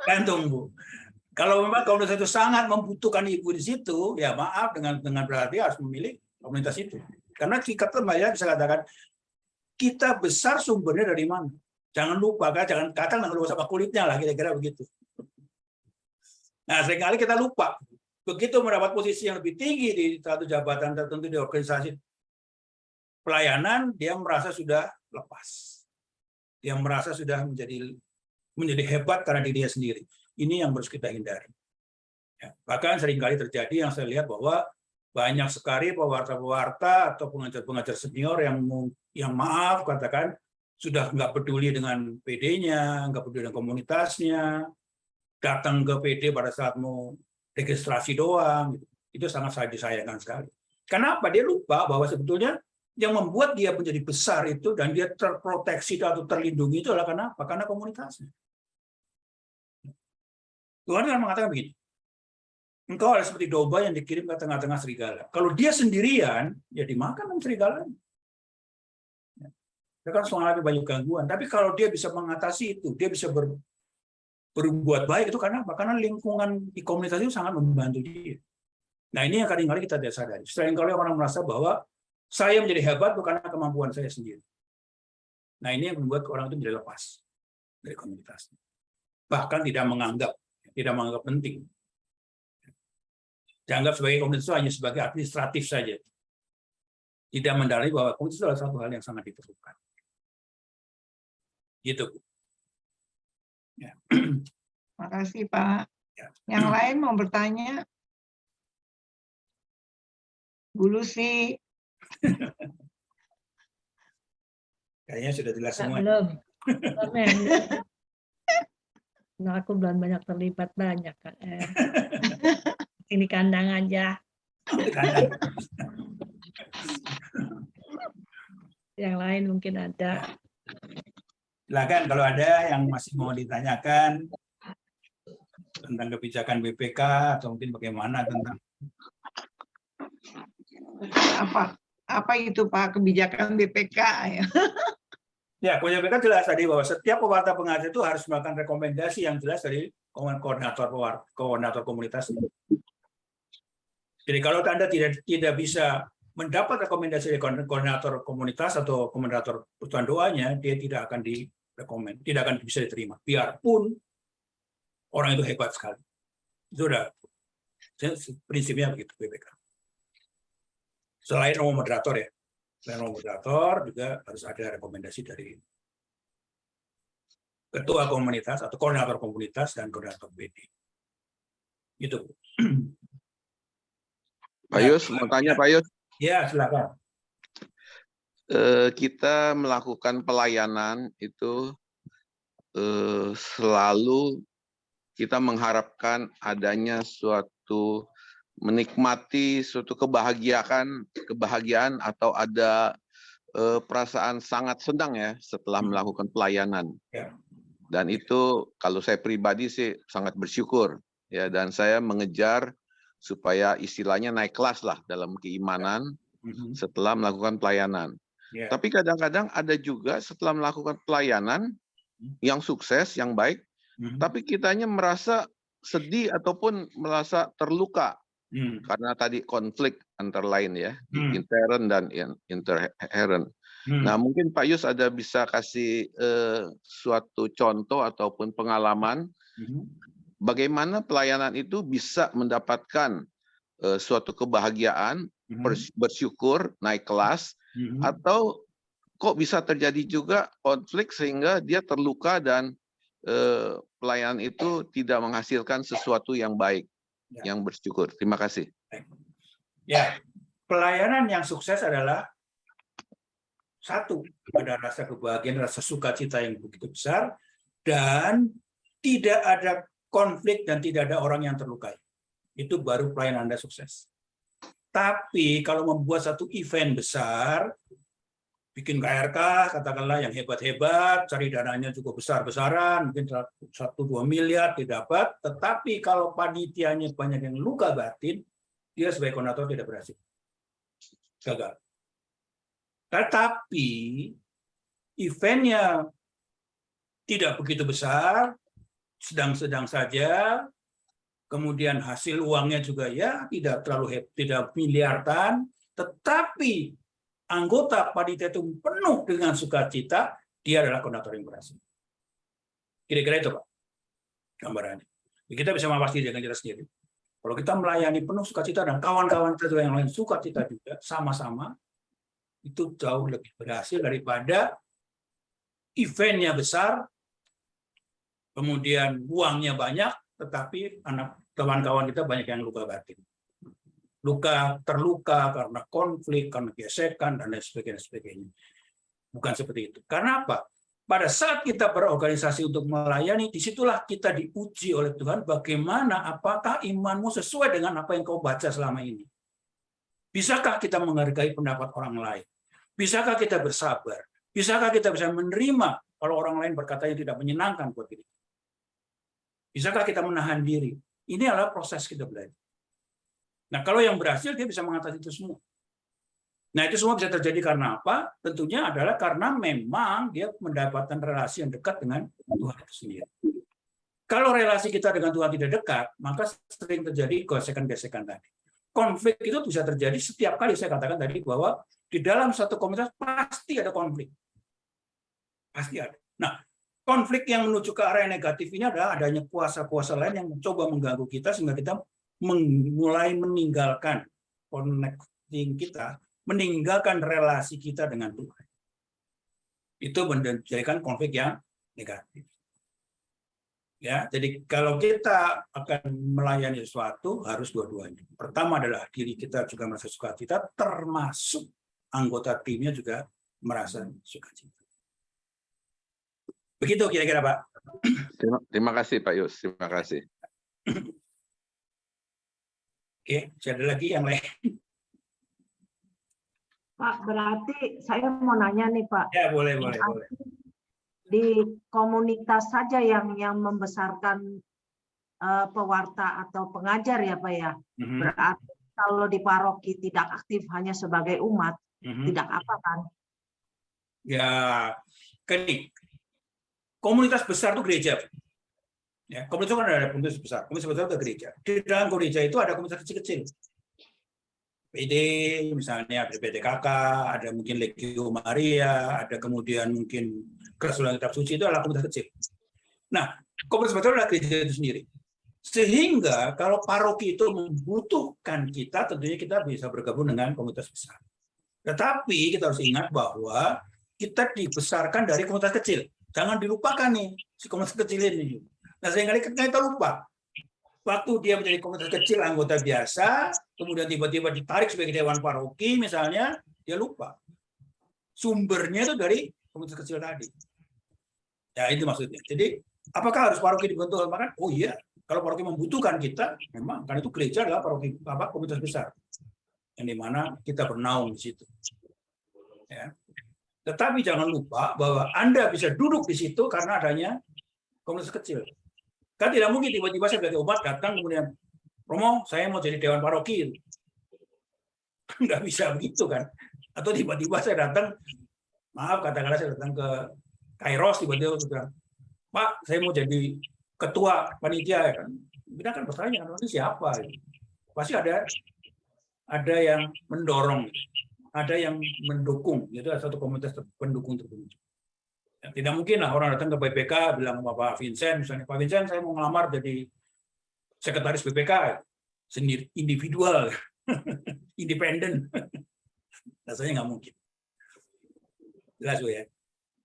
Gantung, Bu. Kalau memang komunitas itu sangat membutuhkan ibu di situ, ya maaf dengan berarti harus memilih komunitas itu. Karena kita ya bisa katakan kita besar sumbernya dari mana. Jangan lupa, jangan lupa sama kulitnya lah, kira-kira begitu. Nah, seringkali kita lupa. Begitu mendapat posisi yang lebih tinggi di satu jabatan tertentu di organisasi pelayanan, dia merasa sudah lepas. Dia merasa sudah menjadi hebat karena dirinya sendiri. Ini yang harus kita hindari. Ya, bahkan seringkali terjadi yang saya lihat bahwa banyak sekali pewarta-pewarta atau pengajar-pengajar senior yang maaf katakan sudah nggak peduli dengan PD-nya, nggak peduli dengan komunitasnya, datang ke PD pada saat mau registrasi doang, itu sangat disayangkan sekali. Kenapa? Dia lupa bahwa sebetulnya yang membuat dia menjadi besar itu dan dia terproteksi atau terlindungi itu adalah kenapa? Karena komunitasnya. Tuhan kan mengatakan begini, engkau adalah seperti domba yang dikirim ke tengah-tengah serigala. Kalau dia sendirian, ya dimakan sama serigala. Dia kan mengalami banyak gangguan. Tapi kalau dia bisa mengatasi itu, dia bisa berbuat baik itu karena apa? Karena lingkungan di komunitas itu sangat membantu dia. Nah, ini yang kadang-kadang kita tidak sadari. Seringkali orang merasa bahwa saya menjadi hebat bukan karena kemampuan saya sendiri. Nah, ini yang membuat orang itu menjadi lepas dari komunitasnya. Bahkan tidak menganggap penting. Dianggap sebagai komunitas itu hanya sebagai administratif saja. Tidak mendalami bahwa komunitas itu adalah satu hal yang sangat diperlukan. Gitu. Ya. Makasih Pak. Ya. Yang lain mau bertanya? Bu Lucy. Kayaknya sudah jelas semua. Belum. Nah, aku belum banyak terlibat banyak. Ini kandang aja. Yang lain mungkin ada. Silakan kalau ada yang masih mau ditanyakan tentang kebijakan BPK atau mungkin bagaimana tentang apa itu Pak kebijakan BPK ya? Ya, kebijakan BPK jelas tadi bahwa setiap pewarta pengajar itu harus melakukan rekomendasi yang jelas dari koordinator komunitas. Jadi kalau Anda tidak bisa mendapat rekomendasi dari koordinator komunitas atau koordinator persatuan doanya, dia tidak akan tidak akan bisa diterima. Biarpun orang itu hebat sekali. Itu sudah prinsipnya begitu BPK. Selain nomor moderator ya. Selain nomor moderator juga harus ada rekomendasi dari ketua komunitas atau koordinator komunitas dan koordinator BD. Gitu. Pak Yus, mau tanya Pak Yus? Ya, silakan. Kita melakukan pelayanan itu selalu kita mengharapkan adanya suatu menikmati suatu kebahagiaan atau ada perasaan sangat senang ya setelah melakukan pelayanan. Ya. Dan itu kalau saya pribadi sih sangat bersyukur ya, dan saya mengejar supaya istilahnya naik kelas lah dalam keimanan setelah melakukan pelayanan. Yeah. Tapi kadang-kadang ada juga setelah melakukan pelayanan yang sukses, yang baik, tapi kitanya merasa sedih ataupun merasa terluka karena tadi konflik antara lain ya, intern dan interheren. Nah, mungkin Pak Yus ada bisa kasih suatu contoh ataupun pengalaman bagaimana pelayanan itu bisa mendapatkan suatu kebahagiaan, bersyukur, naik kelas, atau kok bisa terjadi juga konflik sehingga dia terluka dan pelayanan itu tidak menghasilkan sesuatu yang baik, yang bersyukur. Terima kasih. Ya, pelayanan yang sukses adalah satu, ada rasa kebahagiaan, rasa sukacita yang begitu besar, dan tidak ada konflik dan tidak ada orang yang terlukai. Itu baru pelayanan Anda sukses. Tapi kalau membuat satu event besar, bikin KRK, katakanlah yang hebat-hebat, cari dananya cukup besar-besaran, mungkin 1-2 miliar didapat, tetapi kalau panitianya banyak yang luka batin, dia sebagai koordinator tidak berhasil. Gagal. Tetapi eventnya tidak begitu besar, sedang-sedang saja, kemudian hasil uangnya juga ya tidak miliaran, tetapi anggota panitia itu penuh dengan sukacita, dia adalah koordinator yang berhasil. Kira-kira itu, Pak, gambarannya. Kita bisa memastikan dengan kita sendiri. Kalau kita melayani penuh sukacita dan kawan-kawan kita yang lain sukacita juga, sama-sama, itu jauh lebih berhasil daripada eventnya besar, kemudian uangnya banyak, tetapi kawan-kawan kita banyak yang luka batin. Terluka karena konflik, karena gesekan, dan lain sebagainya. Bukan seperti itu. Karena apa? Pada saat kita berorganisasi untuk melayani, disitulah kita diuji oleh Tuhan bagaimana, apakah imanmu sesuai dengan apa yang kau baca selama ini. Bisakah kita menghargai pendapat orang lain? Bisakah kita bersabar? Bisakah kita bisa menerima kalau orang lain berkata yang tidak menyenangkan buat kita? Bisakah kita menahan diri? Ini adalah proses kita belajar. Nah, kalau yang berhasil, dia bisa mengatasi itu semua. Nah, itu semua bisa terjadi karena apa? Tentunya adalah karena memang dia mendapatkan relasi yang dekat dengan Tuhan itu sendiri. Kalau relasi kita dengan Tuhan tidak dekat, maka sering terjadi gesekan-gesekan tadi. Konflik itu bisa terjadi setiap kali, saya katakan tadi, bahwa di dalam satu komunitas pasti ada konflik. Pasti ada. Nah, konflik yang menuju ke arah yang negatif ini adalah adanya kuasa-kuasa lain yang mencoba mengganggu kita sehingga kita mulai meninggalkan connecting kita, meninggalkan relasi kita dengan Tuhan. Itu menjadikan konflik yang negatif. Ya, jadi kalau kita akan melayani sesuatu harus dua-duanya. Pertama adalah diri kita juga merasa sukacita, termasuk anggota timnya juga merasa sukacita. Begitu kira-kira, Pak. Terima kasih, Pak Yus. Terima kasih. Oke, ada lagi yang lain? Pak, berarti saya mau nanya nih, Pak. Ya, boleh. Di komunitas saja yang membesarkan pewarta atau pengajar ya, Pak ya. Berarti kalau di paroki tidak aktif hanya sebagai umat, tidak apa kan? Ya, komunitas besar itu gereja. Ya, komunitas kan ada komunitas besar. Komunitas besar itu gereja. Di dalam gereja itu ada komunitas kecil-kecil. PD, misalnya ada PTKK, ada mungkin Legio Maria, ada kemudian mungkin Kerasulan Kitab Suci, itu adalah komunitas kecil. Nah, komunitas besar adalah gereja itu sendiri. Sehingga kalau paroki itu membutuhkan kita, tentunya kita bisa bergabung dengan komunitas besar. Tetapi kita harus ingat bahwa kita dibesarkan dari komunitas kecil. Jangan dilupakan nih, si komunitas kecil ini. Nah, seringkali kita lupa. Waktu dia menjadi komunitas kecil, anggota biasa, kemudian tiba-tiba ditarik sebagai dewan paroki, misalnya, dia lupa. Sumbernya itu dari komunitas kecil tadi. Ya, itu maksudnya. Jadi, apakah harus paroki dibentuk? Oh iya, kalau paroki membutuhkan kita, memang. Karena itu gereja adalah paroki, komunitas besar. Yang dimana kita bernaung di situ. Ya. Tetapi jangan lupa bahwa Anda bisa duduk di situ karena adanya komunitas kecil. Kan tidak mungkin tiba-tiba saya sebagai umat datang kemudian, Romo, saya mau jadi dewan paroki. Nggak bisa begitu kan. Atau tiba-tiba saya datang, maaf katakanlah saya datang ke Kairos, tiba-tiba bilang, Pak, saya mau jadi ketua panitia. Kita kan bertanya, ini siapa? Pasti ada yang mendorong, ada yang mendukung. Itu ada satu komunitas pendukung tertentu. Tidak mungkin lah orang datang ke BPK bilang sama Pak Vincent, misalnya, Pak Vincent saya mau ngelamar jadi sekretaris BPK, sendiri, individual, independen. Rasanya nggak mungkin. Jelas Bu ya.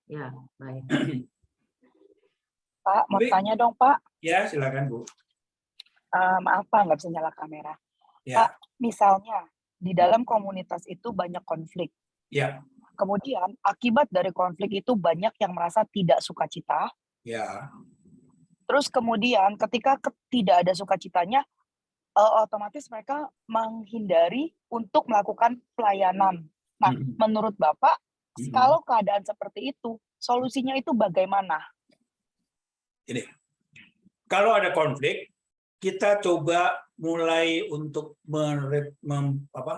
Ya, baik. Pak, mau Tapi- tanya dong Pak. Ya silakan Bu. Maaf Pak, nggak bisa nyala kamera. Ya, Misalnya, di dalam komunitas itu banyak konflik. ya, Kemudian, akibat dari konflik itu banyak yang merasa tidak sukacita. ya, Terus kemudian, ketika tidak ada sukacitanya, otomatis mereka menghindari untuk melakukan pelayanan. Nah, menurut Bapak, kalau keadaan seperti itu, solusinya itu bagaimana? Ini. Kalau ada konflik, kita coba mulai untuk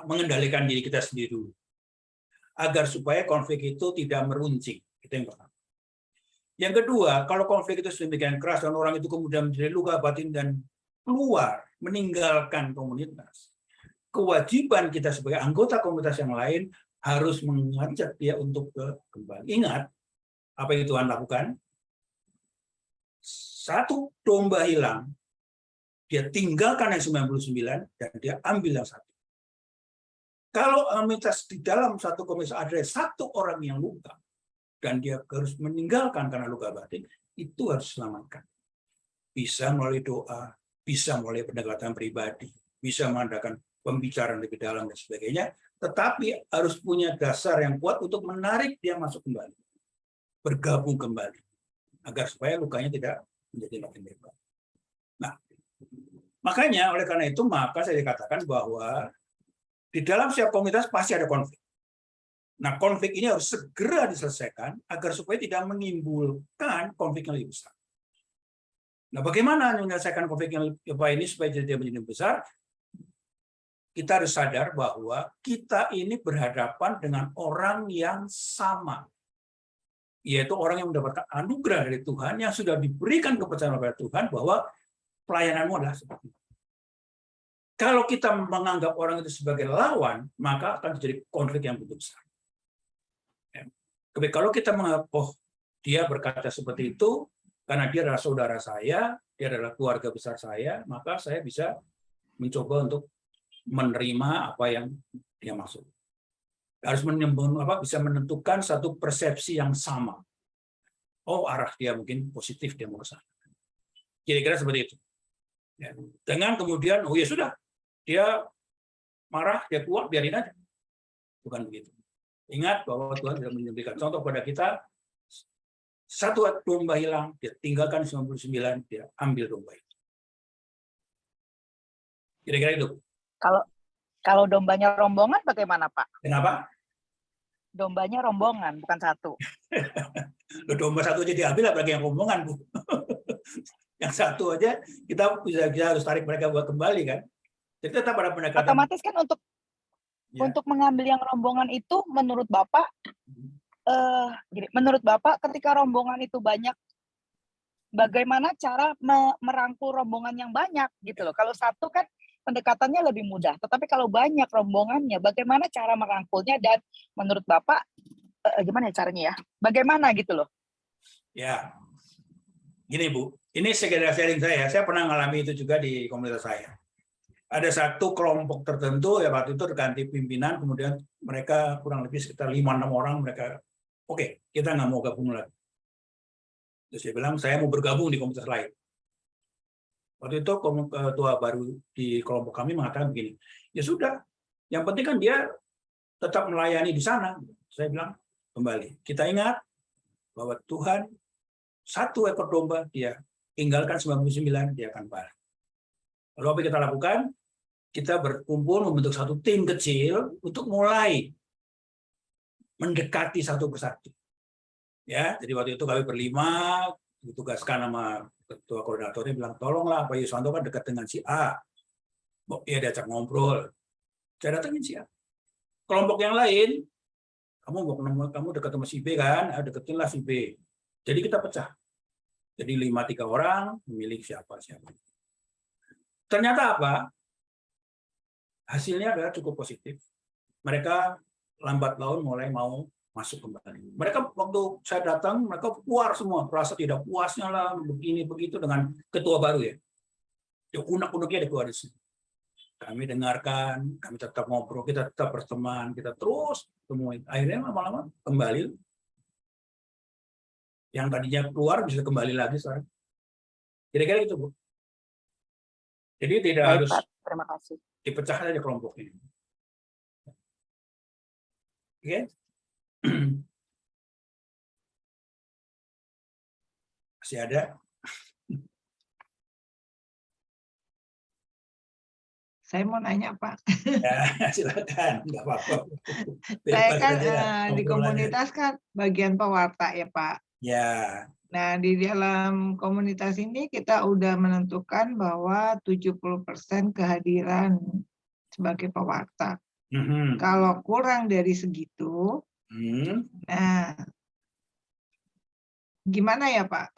mengendalikan diri kita sendiri dulu. Agar supaya konflik itu tidak meruncing. Itu yang pertama. Yang kedua, kalau konflik itu sedemikian keras dan orang itu kemudian menjadi luka batin dan keluar, meninggalkan komunitas, kewajiban kita sebagai anggota komunitas yang lain harus mengajak dia untuk kembali. Ingat, apa yang Tuhan lakukan? Satu domba hilang, dia tinggalkan yang 99 dan dia ambil yang satu. Kalau komunitas di dalam satu komunitas ada satu orang yang luka dan dia harus meninggalkan karena luka batin, itu harus diselamatkan. Bisa melalui doa, bisa melalui pendekatan pribadi, bisa mengadakan pembicaraan lebih dalam dan sebagainya, tetapi harus punya dasar yang kuat untuk menarik dia masuk kembali, bergabung kembali, agar supaya lukanya tidak menjadi makin lebar. Nah, makanya oleh karena itu maka saya dikatakan bahwa di dalam setiap komunitas pasti ada konflik. Nah, konflik ini harus segera diselesaikan agar supaya tidak menimbulkan konflik yang lebih besar. Nah, bagaimana menyelesaikan konflik yang ini supaya tidak menjadi besar? Kita harus sadar bahwa kita ini berhadapan dengan orang yang sama, yaitu orang yang mendapatkan anugerah dari Tuhan, yang sudah diberikan kepercayaan oleh Tuhan bahwa pelayananmu adalah seperti itu. Kalau kita menganggap orang itu sebagai lawan, maka akan terjadi konflik yang begitu besar. Tapi kalau kita menganggap, oh, dia berkata seperti itu, karena dia adalah saudara saya, dia adalah keluarga besar saya, maka saya bisa mencoba untuk menerima apa yang dia maksud. Harus bisa menentukan satu persepsi yang sama. Oh, arah dia mungkin positif, dia mau ke sana. Kira-kira seperti itu. Ya. Dengan kemudian, oh ya sudah, dia marah, dia keluar, biarin aja. Bukan begitu. Ingat bahwa Tuhan sudah memberikan contoh kepada kita, satu domba hilang, dia tinggalkan 99, dia ambil domba itu. Kira-kira itu. Kalau dombanya rombongan bagaimana, Pak? Kenapa? Dombanya rombongan, bukan satu. Domba satu aja diambil, apalagi yang rombongan, Bu. Yang satu aja kita harus tarik mereka buat kembali kan. Jadi tetap ada pendekatan. Otomatis kan untuk mengambil yang rombongan itu menurut Bapak menurut Bapak ketika rombongan itu banyak, bagaimana cara merangkul rombongan yang banyak gitu loh. Kalau satu kan pendekatannya lebih mudah, tetapi kalau banyak rombongannya, bagaimana cara merangkulnya dan menurut Bapak gimana caranya ya? Bagaimana gitu loh? Ya, gini Bu, ini sekedar sharing saya pernah mengalami itu juga di komunitas saya. Ada satu kelompok tertentu, ya waktu itu ganti pimpinan, kemudian mereka kurang lebih sekitar 5-6 orang, mereka, oke, kita nggak mau gabung lagi. Terus dia bilang, saya mau bergabung di komunitas lain. Waktu itu ketua baru di kelompok kami mengatakan begini, ya sudah, yang penting kan dia tetap melayani di sana. Saya bilang, kembali, kita ingat bahwa Tuhan, satu ekor domba, dia tinggalkan 99, dia akan balik. Lalu apa yang kita lakukan? Kita berkumpul membentuk satu tim kecil untuk mulai mendekati satu persatu. Ya, jadi waktu itu kami berlima ditugaskan sama ketua koordinatornya bilang, tolonglah Pak Yuswanto kan dekat dengan si A. Ya diajak ngobrol. Saya datangin si A. Kelompok yang lain, kamu dekat sama si B kan? Deketinlah si B. Jadi kita pecah. Jadi 5-3 orang memilih siapa. Ternyata apa? Hasilnya adalah cukup positif. Mereka lambat laun mulai mau masuk kembali. Mereka waktu saya datang, mereka keluar semua, merasa tidak puasnya lah, begini begitu dengan ketua baru ya. Ya unek-uneknya dikeluar di sini. Kami dengarkan, kami tetap ngobrol, kita tetap berteman, kita terus temuin. Akhirnya lama-lama kembali Yang tadinya keluar bisa kembali lagi sekarang. Kira-kira gitu, Bu. Jadi tidak Baik, harus Pak. Terima kasih. dipecah aja kelompok ini. Oke? Masih ada? Saya mau nanya, Pak. Ya, silakan, nggak apa-apa. Saya Bebas kan aja, di ngobrol aja. komunitas kan bagian pewarta ya, Pak. Ya, Nah, di dalam komunitas ini kita udah menentukan bahwa 70% kehadiran sebagai pewarta. Kalau kurang dari segitu, nah gimana ya, Pak?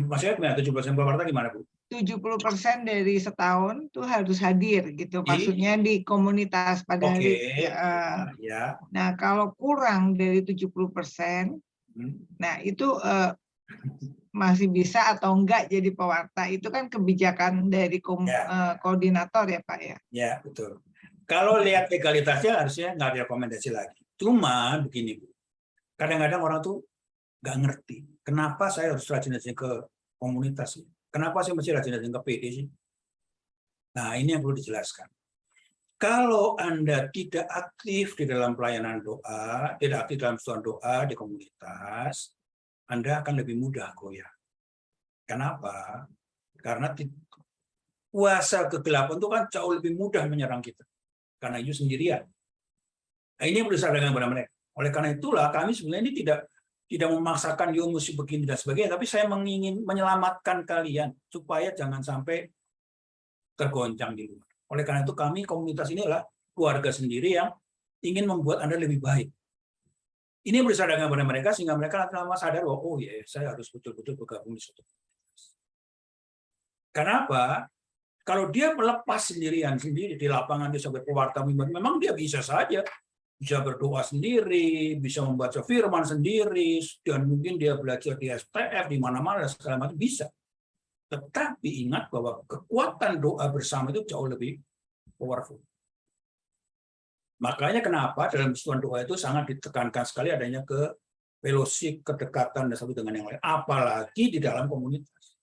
maksudnya gimana? 70% pewarta gimana, Bu? 70% dari setahun tuh harus hadir gitu. Maksudnya di komunitas pada hari. Ya. Nah, kalau kurang dari 70%, nah itu masih bisa atau enggak jadi pewarta. Itu kan kebijakan dari koordinator ya, Pak ya. Ya, betul. Kalau lihat legalitasnya harusnya nggak ada rekomendasi lagi. Cuma begini, Bu. Kadang-kadang orang tuh nggak ngerti. Kenapa saya harus rajin-rajin ke komunitas sih? Kenapa saya mesti rajin-rajin ke PD sih? Nah, ini yang perlu dijelaskan. Kalau Anda tidak aktif di dalam pelayanan doa, tidak aktif dalam suatu doa di komunitas, Anda akan lebih mudah goyah. Kenapa? Karena kuasa kegelapan itu kan jauh lebih mudah menyerang kita. Karena itu sendirian. Nah, ini yang perlu disadarkan kepada mereka. Oleh karena itulah kami sebenarnya ini tidak memaksakan yo mesti begini dan sebagainya, tapi saya ingin menyelamatkan kalian supaya jangan sampai tergoncang di luar. Oleh karena itu kami komunitas ini adalah keluarga sendiri yang ingin membuat Anda lebih baik. Ini yang disadarkan kepada mereka sehingga mereka lama sadar bahwa oh ya saya harus betul-betul bergabung di suatu komunitas. Kenapa? Kalau dia melepas sendirian sendiri di lapangan dia sebagai pewarta mimbar, memang dia bisa saja bisa berdoa sendiri, bisa membaca firman sendiri, dan mungkin dia belajar di STF, di mana-mana, segala macam bisa. Tetapi ingat bahwa kekuatan doa bersama itu jauh lebih powerful. Makanya kenapa dalam persekutuan doa itu sangat ditekankan sekali adanya ke fellowship, kedekatan, dan satu dengan yang lain. Apalagi di dalam komunitas.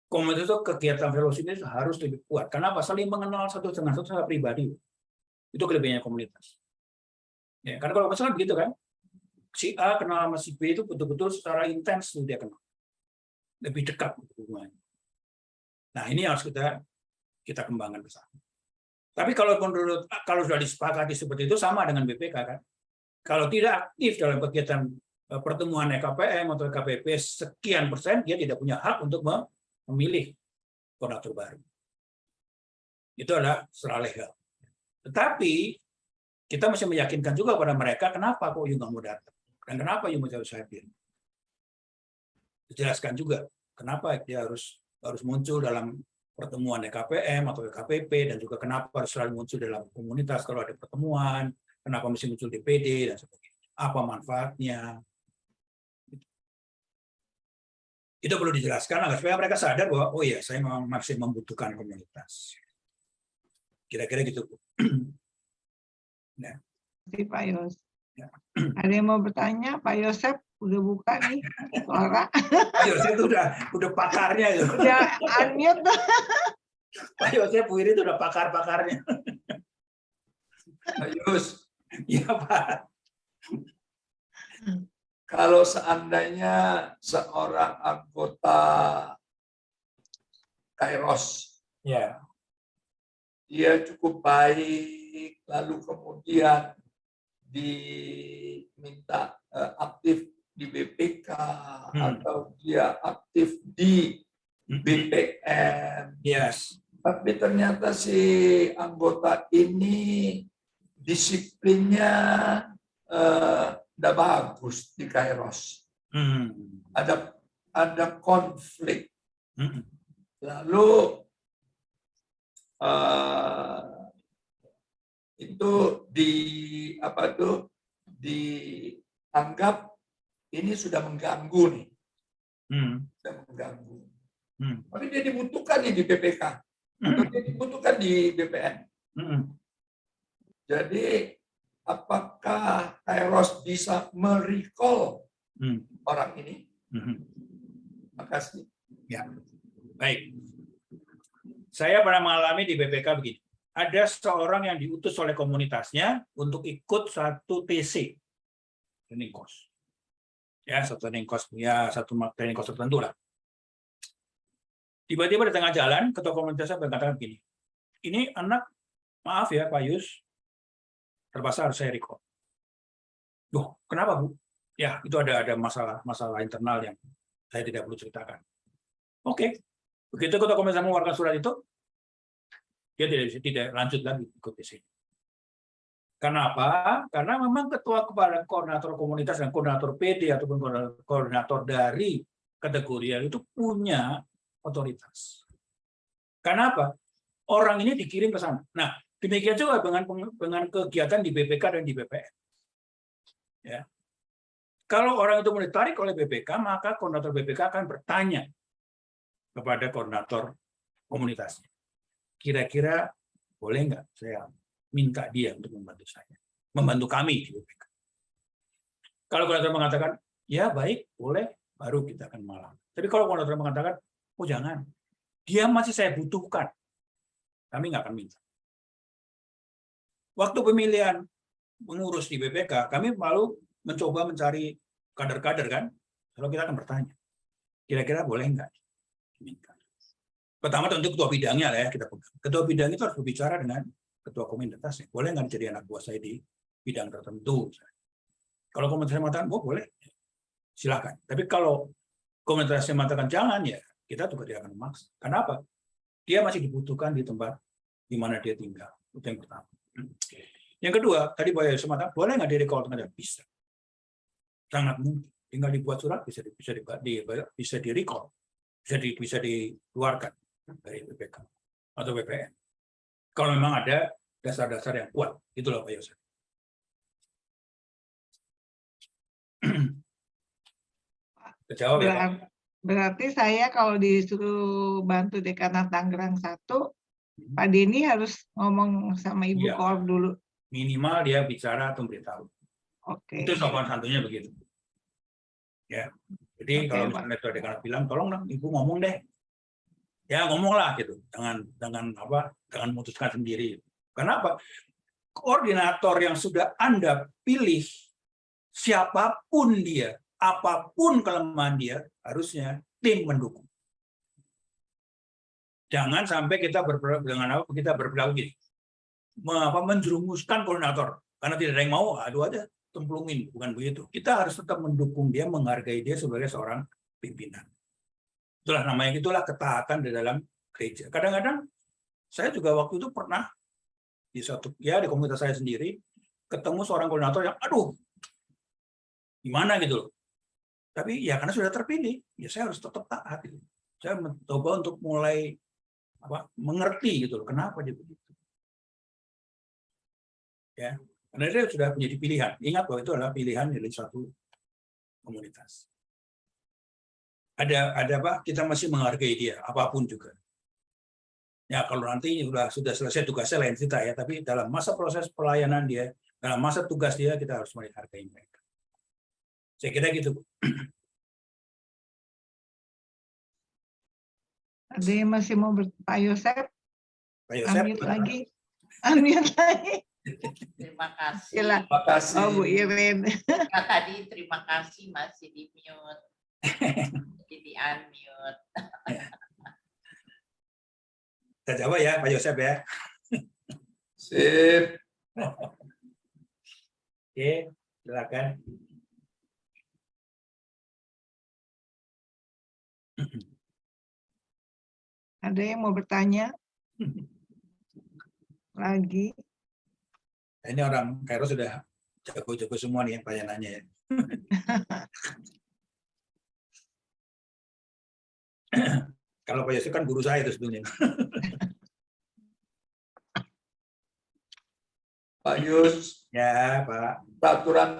Komunitas itu kegiatan fellowship ini harus lebih kuat. Kenapa? Saling mengenal satu dengan satu secara pribadi. Itu kelebihannya komunitas. Ya, karena kalau misalnya begitu kan, si A kenal sama si B itu betul-betul secara intens dia kenal, lebih dekat hubungannya. Nah ini harus kita kembangkan bersama. Tapi kalau sudah disepakati seperti itu sama dengan BPK kan, kalau tidak aktif dalam kegiatan pertemuan EKPM atau EKPP sekian persen, dia tidak punya hak untuk memilih koordinator baru. Itu adalah secara legal. Tetapi kita mesti meyakinkan juga pada mereka kenapa kok you nggak mau datang dan kenapa you mau harus hadir. Dijelaskan juga kenapa dia harus muncul dalam pertemuan EKPM atau EKPP dan juga kenapa harus selalu muncul dalam komunitas kalau ada pertemuan, kenapa mesti muncul di PD dan sebagainya. Apa manfaatnya? Itu perlu dijelaskan agar supaya mereka sadar bahwa oh ya saya memang masih membutuhkan komunitas. Kira-kira gitu. Ya. Pak Yos. Ya. Ada yang mau bertanya? Pak Yosep udah buka nih suara. Pak Yosep itu udah pakarnya itu. Udah unmute. Pak Yosep itu udah pakar-pakarnya. Pak Yus, ya Pak. Kalau seandainya seorang anggota Kairos, ya, dia cukup baik, lalu kemudian diminta aktif di BPK atau dia aktif di BPM. Yes. Tapi ternyata si anggota ini disiplinnya tidak bagus di Kairos. Ada konflik. Lalu itu dianggap ini sudah mengganggu nih, sudah mengganggu. Tapi dia dibutuhkan nih di BPK, atau dia dibutuhkan di BPN. Jadi apakah Kairos bisa merecall orang ini. Makasih. Ya, baik. Saya pernah mengalami di BPK begini. Ada seorang yang diutus oleh komunitasnya untuk ikut satu TC, training course. Ya, satu training course, ya satu training course tertentu lah. Tiba-tiba di tengah jalan, ketua komunitasnya berkata begini, ini anak, maaf ya Pak Yus, terpaksa harus saya recall. Loh, kenapa Bu? Ya, itu ada masalah internal yang saya tidak perlu ceritakan. Oke. Begitu ketua komunitas mengeluarkan surat itu, dia tidak lanjut lagi ikut di sini. Kenapa? Karena memang ketua kepala koordinator komunitas dan koordinator PD ataupun koordinator dari kategori itu punya otoritas. Kenapa? Orang ini dikirim ke sana. Nah, demikian juga dengan kegiatan di BPK dan di BPN. Ya. Kalau orang itu mau ditarik oleh BPK, maka koordinator BPK akan bertanya kepada koordinator komunitasnya. Kira-kira boleh nggak saya minta dia untuk membantu saya, membantu kami di BPK. Kalau koordinator mengatakan, ya baik, boleh, baru kita akan malam. Tapi kalau koordinator mengatakan, oh jangan, dia masih saya butuhkan, kami nggak akan minta. Waktu pemilihan mengurus di BPK, kami malu mencoba mencari kader-kader kan, kalau kita akan bertanya, kira-kira boleh nggak diminta. Pertama tentu ketua bidangnya lah ya kita pegang. Ketua bidang itu harus berbicara dengan ketua komunitasnya. Boleh nggak jadi anak buah saya di bidang tertentu? Kalau komunitasnya mengatakan, oh boleh, silakan. Tapi kalau komunitasnya mengatakan jangan, ya kita juga tidak akan memaksa. Kenapa? Dia masih dibutuhkan di tempat di mana dia tinggal. Itu yang pertama. Yang kedua, tadi Pak Yusuf mengatakan, boleh nggak di-recall? Bisa. Sangat mungkin. Tinggal dibuat surat, bisa di-recall. Bisa dikeluarkan dari BPK atau BPN. Kalau memang ada dasar-dasar yang kuat, itulah Pak Yosef. Terjawab ya, Berarti saya kalau disuruh bantu Dekanat Tangerang 1, Pak Denny harus ngomong sama Ibu Iya. Koor dulu. Minimal dia bicara atau beritahu. Oke. Itu sopan santunnya begitu. Ya. Jadi Oke, kalau Pak. misalnya Ketua Dekanat bilang, tolong dong Ibu ngomong deh. Ya ngomonglah gitu. Jangan memutuskan sendiri. Kenapa? Koordinator yang sudah Anda pilih, siapapun dia, apapun kelemahan dia, harusnya tim mendukung. Jangan sampai kita berperilaku gini. Menjerumuskan koordinator. Karena tidak ada yang mau, aduh aja, templungin. Bukan begitu. Kita harus tetap mendukung dia, menghargai dia sebagai seorang pimpinan. Itulah namanya, itulah ketaatan di dalam gereja. Kadang-kadang saya juga waktu itu pernah di komunitas saya sendiri ketemu seorang koordinator yang aduh gimana gitu loh. Tapi ya karena sudah terpilih, ya saya harus tetap taat. Gitu. Saya mencoba untuk mulai mengerti gitu loh, kenapa dia begitu. Ya, karena dia sudah menjadi pilihan. Ingat bahwa itu adalah pilihan dari suatu komunitas. Ada kita masih menghargai dia apapun juga. Ya kalau nanti sudah selesai tugasnya lain cerita ya, tapi dalam masa proses pelayanan dia, dalam masa tugas dia, kita harus menghargai mereka. Saya kira gitu. Ada yang masih mau Pak Yosef? Pak Yosef. Unmute lagi. Terima kasih. Terima kasih. Oh, Bu Iren. Tadi terima kasih masih di mute. Jadi unmute. Kita coba ya Pak Yosef ya. Sip. Oke, silakan. Ada yang mau bertanya? Lagi. Ini orang Kairos sudah jago-jago semua nih yang nanya ya. Kalau Pak Yosef kan guru saya itu sebetulnya. Pak Yus, Ya, Pak.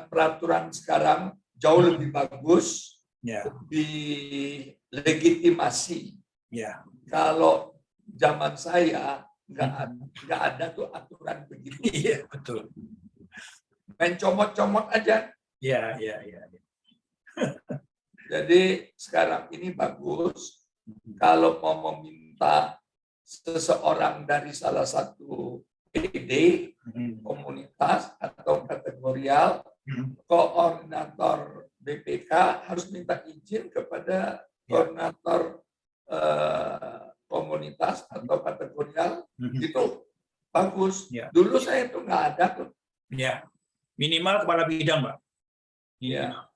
peraturan sekarang jauh lebih bagus, Ya. lebih legitimasi. Ya. Kalau zaman saya nggak ada tuh aturan begitu. Iya, betul. Main comot-comot aja. Iya. Jadi sekarang ini bagus kalau mau meminta seseorang dari salah satu PD, komunitas atau kategorial, koordinator BPK harus minta izin kepada koordinator komunitas atau kategorial, itu bagus. Dulu saya itu nggak ada tuh. Ya, minimal kepala bidang, Pak. Ya.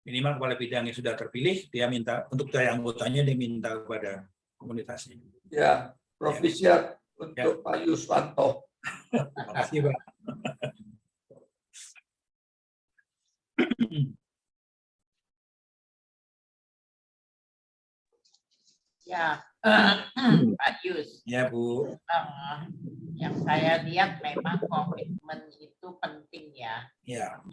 Minimal kepala bidang yang sudah terpilih, dia minta untuk dari anggotanya dia minta kepada komunitasnya. Ya, Profisiat untuk Pak Yuswanto. Terima kasih, Pak. Ya, Pak Yus. Ya, Bu. Yang saya lihat memang komitmen itu penting ya. Ya.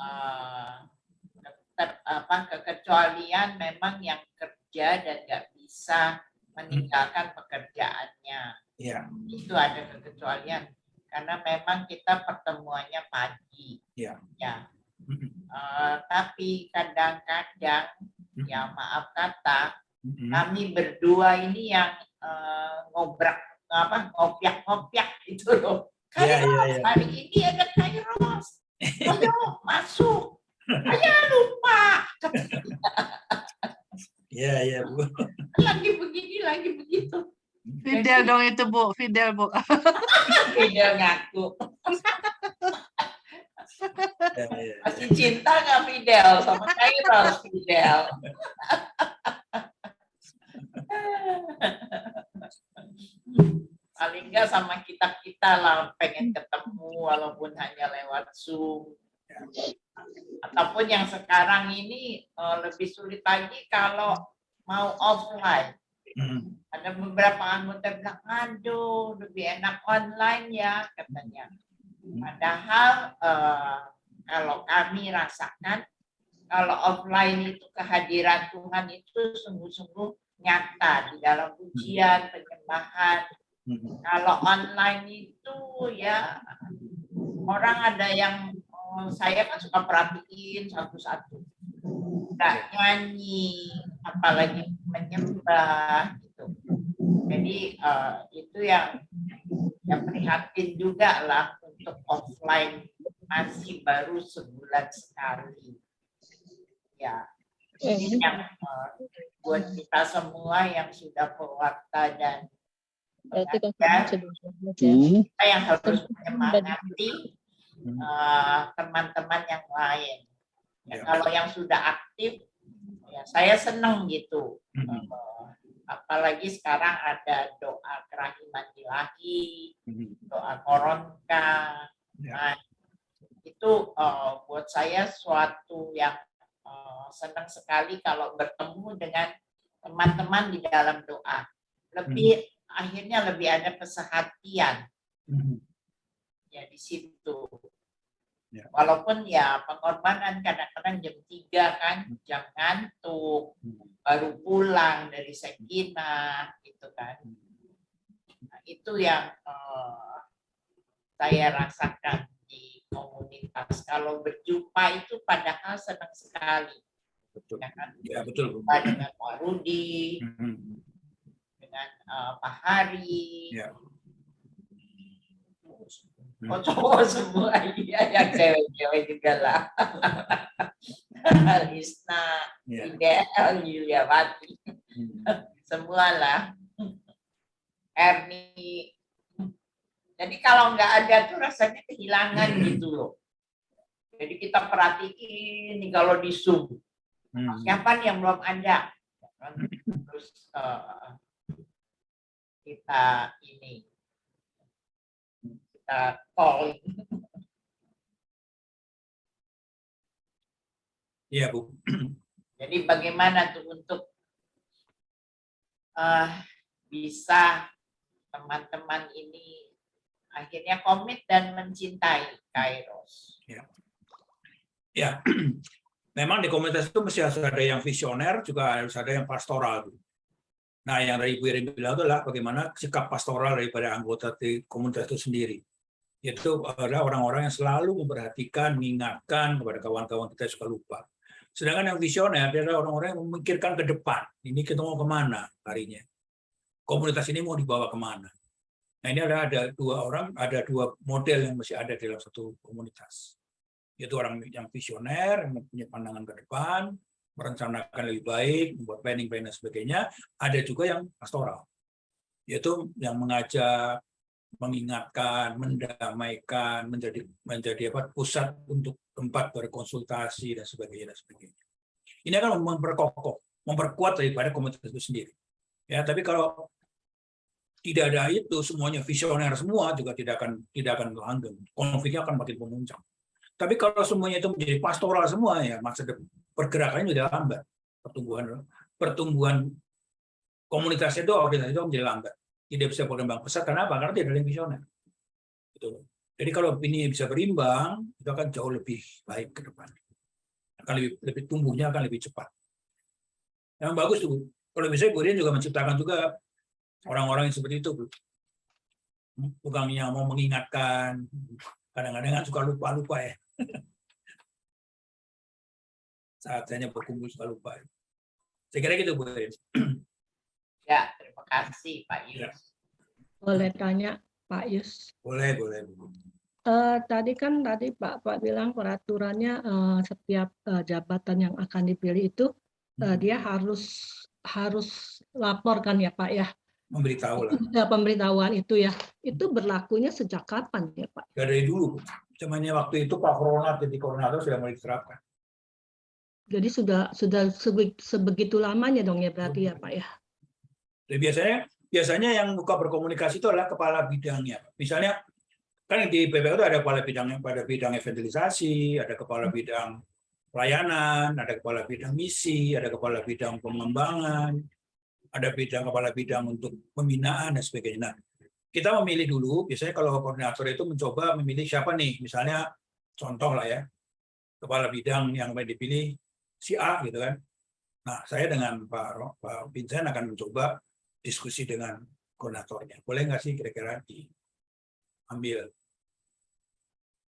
Kekecualian memang yang kerja dan nggak bisa meninggalkan pekerjaannya. Ya. Itu ada kekecualian karena memang kita pertemuannya pagi. Ya. Ya. Tapi kadang-kadang ya maaf kata kami berdua ini yang ngopiak gitu loh. Kairos, hari ini ada Kairos. Ayo masuk. Ayo lupa. Iya, Bu. Lagi begini, lagi begitu. Fidel dong itu, Bu. Fidel, Bu. Fidel ngaku. Masih cinta nggak Fidel sama Kairos, Fidel? Paling nggak sama kita lah pengen ketemu walaupun hanya lewat Zoom. Ataupun yang sekarang ini lebih sulit lagi kalau mau offline. Ada beberapa anggota bilang, aduh lebih enak online ya katanya. Padahal kalau kami rasakan kalau offline itu kehadiran Tuhan itu sungguh-sungguh nyata di dalam pujian, penyembahan. Kalau online itu ya orang ada yang saya kan suka perhatiin satu-satu. Nggak nyanyi, apalagi menyembah gitu. Jadi itu yang prihatin juga lah untuk offline masih baru sebulan sekali. Ya. Ini yang buat kita semua yang sudah pewarta dan pengajar, kita yang harus menyemangati teman-teman yang lain. Ya, kalau yang sudah aktif, ya saya senang gitu. Apalagi sekarang ada doa kerahiman ilahi, doa koronka. Nah, itu buat saya suatu yang senang sekali kalau bertemu dengan teman-teman di dalam doa. Akhirnya lebih ada kesehatian. Ya di situ. Walaupun ya pengorbanan kadang-kadang jam 3 kan, jam ngantuk, baru pulang dari Sekina, gitu kan. Nah, itu yang saya rasakan di komunitas. Kalau berjumpa itu padahal senang sekali. Betul. Ya, kan? Ya, betul. Dengan Pak Rudi, dengan Pak Hari. Ya. Oh, cowok semua, iya, yang cewek-cewek juga lah. Lisna, Fidel, Yuliawati, semua lah. Erni. Jadi kalau nggak ada tuh rasanya kehilangan gitu loh. Jadi kita perhatiin nih kalau di Zoom, siapa nih yang belum ada? Terus kita ini. Calling. Iya, Bu. Jadi bagaimana tuh untuk bisa teman-teman ini akhirnya komit dan mencintai Kairos. Ya. Ya. Memang di komunitas itu mesti harus ada yang visioner, juga harus ada yang pastoral. Nah, yang dari Ibu Irin bilang adalah bagaimana sikap pastoral daripada anggota di komunitas itu sendiri. Itu adalah orang-orang yang selalu memperhatikan, mengingatkan kepada kawan-kawan kita yang suka lupa. Sedangkan yang visioner adalah orang-orang yang memikirkan ke depan. Ini kita mau kemana harinya? Komunitas ini mau dibawa kemana? Nah, ini ada dua model yang masih ada dalam satu komunitas. Yaitu orang yang visioner, yang punya pandangan ke depan, merencanakan lebih baik, membuat planning dan sebagainya. Ada juga yang pastoral, yaitu yang mengajak, mengingatkan, mendamaikan, menjadi pusat untuk tempat berkonsultasi dan sebagainya. Ini akan memperkokoh, memperkuat daripada komunitas itu sendiri. Ya, tapi kalau tidak ada itu, semuanya visioner semua juga tidak akan langgeng. Konfliknya akan makin memuncak. Tapi kalau semuanya itu menjadi pastoral semua, ya masa pergerakannya sudah lambat. Pertumbuhan komunitas itu, organisasi itu menjadi lambat. Tidak bisa berkembang pesat. Kenapa? Karena tidak ada yang visioner. Gitu. Jadi kalau ini bisa berimbang, itu akan jauh lebih baik ke depan. Akan lebih tumbuhnya akan lebih cepat. Yang bagus tuh. Kalau misalnya kemudian juga menciptakan juga orang-orang yang seperti itu. Bukan yang mau mengingatkan. Kadang-kadang suka lupa-lupa ya. Saat saya berkumpul suka lupa. Saya kira gitu, Bu. Ya, terima kasih Pak Yus. Boleh tanya Pak Yus? Boleh. Tadi Pak bilang peraturannya setiap jabatan yang akan dipilih itu dia harus laporkan ya Pak ya. Memberitahu lah. Pemberitahuan itu ya. Itu berlakunya sejak kapan ya Pak? Dari dulu. Cumannya waktu itu Pak Corona jadi koordinator sudah mulai diterapkan. Jadi sudah sebegitu lamanya dong ya berarti ya Pak ya. Jadi biasanya yang buka berkomunikasi itu adalah kepala bidangnya. Misalnya kan di PPK itu ada kepala bidang evangelisasi, ada kepala bidang pelayanan, ada kepala bidang misi, ada kepala bidang pengembangan, ada kepala bidang untuk pembinaan dan sebagainya. Nah, kita memilih dulu, biasanya kalau koordinator itu mencoba memilih siapa nih, misalnya contoh lah ya, kepala bidang yang dipilih si A gitu kan. Nah, saya dengan Pak Vincent akan mencoba diskusi dengan koordinatornya. Boleh nggak sih kira-kira diambil?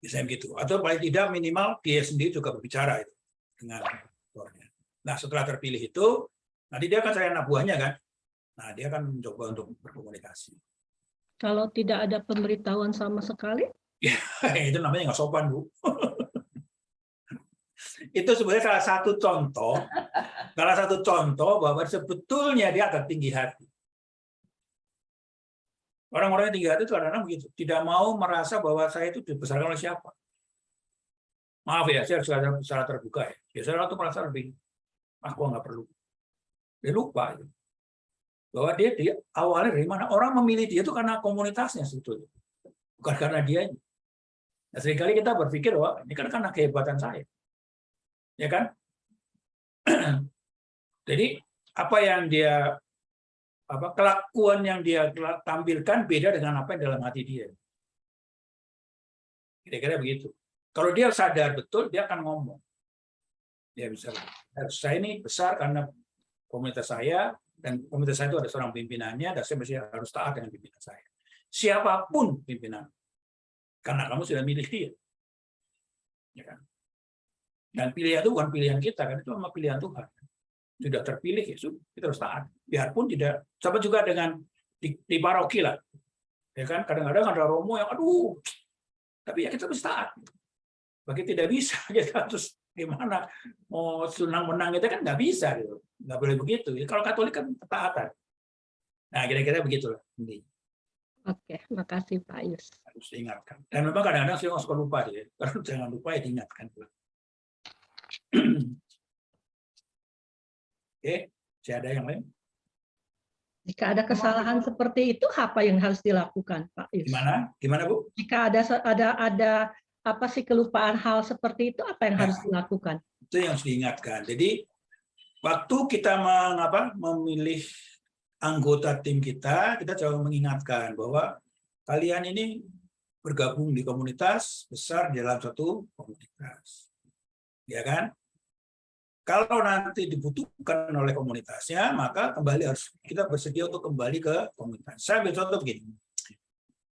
Misalnya gitu. Atau paling tidak minimal dia sendiri juga berbicara itu dengan koordinatornya. Nah, setelah terpilih itu, nanti dia akan cari anak buahnya kan. Nah, dia akan mencoba untuk berkomunikasi. Kalau tidak ada pemberitahuan sama sekali? Ya, itu namanya nggak sopan, Bu. Itu sebenarnya salah satu contoh bahwa sebetulnya dia agak tinggi hati. Orang-orang yang tinggi hati itu kadang-kadang begitu, tidak mau merasa bahwa saya itu dibesarkan oleh siapa. Maaf ya, saya harus secara terbuka ya. Biasanya orang itu merasa lebih, aku nggak perlu. Dia lupa bahwa dia awalnya dari mana. Orang memilih dia itu karena komunitasnya sebetulnya, bukan karena dia. Nah, seringkali kita berpikir bahwa ini kan karena kehebatan saya. Ya kan? Jadi kelakuan yang dia tampilkan beda dengan apa yang dalam hati dia. Kira-kira begitu. Kalau dia sadar betul, dia akan ngomong. Dia bisa, saya ini besar karena komunitas saya, dan komunitas saya itu ada seorang pimpinannya, dan saya mesti harus taat dengan pimpinan saya. Siapapun pimpinan, karena kamu sudah milih dia. Ya kan? Dan pilihan itu bukan pilihan kita, kan itu memang pilihan Tuhan. Sudah terpilih, ya sudah, kita harus taat. Biarpun tidak, sama juga dengan di paroki lah. Ya kan, kadang-kadang ada romo yang, aduh, tapi ya kita harus taat. Bagi tidak bisa, kita harus gimana, mau senang menang kita kan nggak bisa, gitu. Nggak boleh begitu. Ya, kalau Katolik kan ketaatan. Nah, kira-kira begitulah. Oke, makasih Pak Yus. Harus diingatkan. Dan memang kadang-kadang saya suka lupa, ya. Karena jangan lupa ya diingatkan. Oke, saya ada yang lain? Jika ada kesalahan seperti itu, apa yang harus dilakukan, Pak Yus? Gimana, Bu? Jika ada apa sih kelupaan hal seperti itu, apa yang harus dilakukan? Itu yang harus diingatkan. Jadi, waktu kita memilih anggota tim kita coba mengingatkan bahwa kalian ini bergabung di komunitas besar di dalam satu komunitas. Ya kan? Kalau nanti dibutuhkan oleh komunitasnya, maka kita bersedia untuk kembali ke komunitas. Saya ambil contoh begini.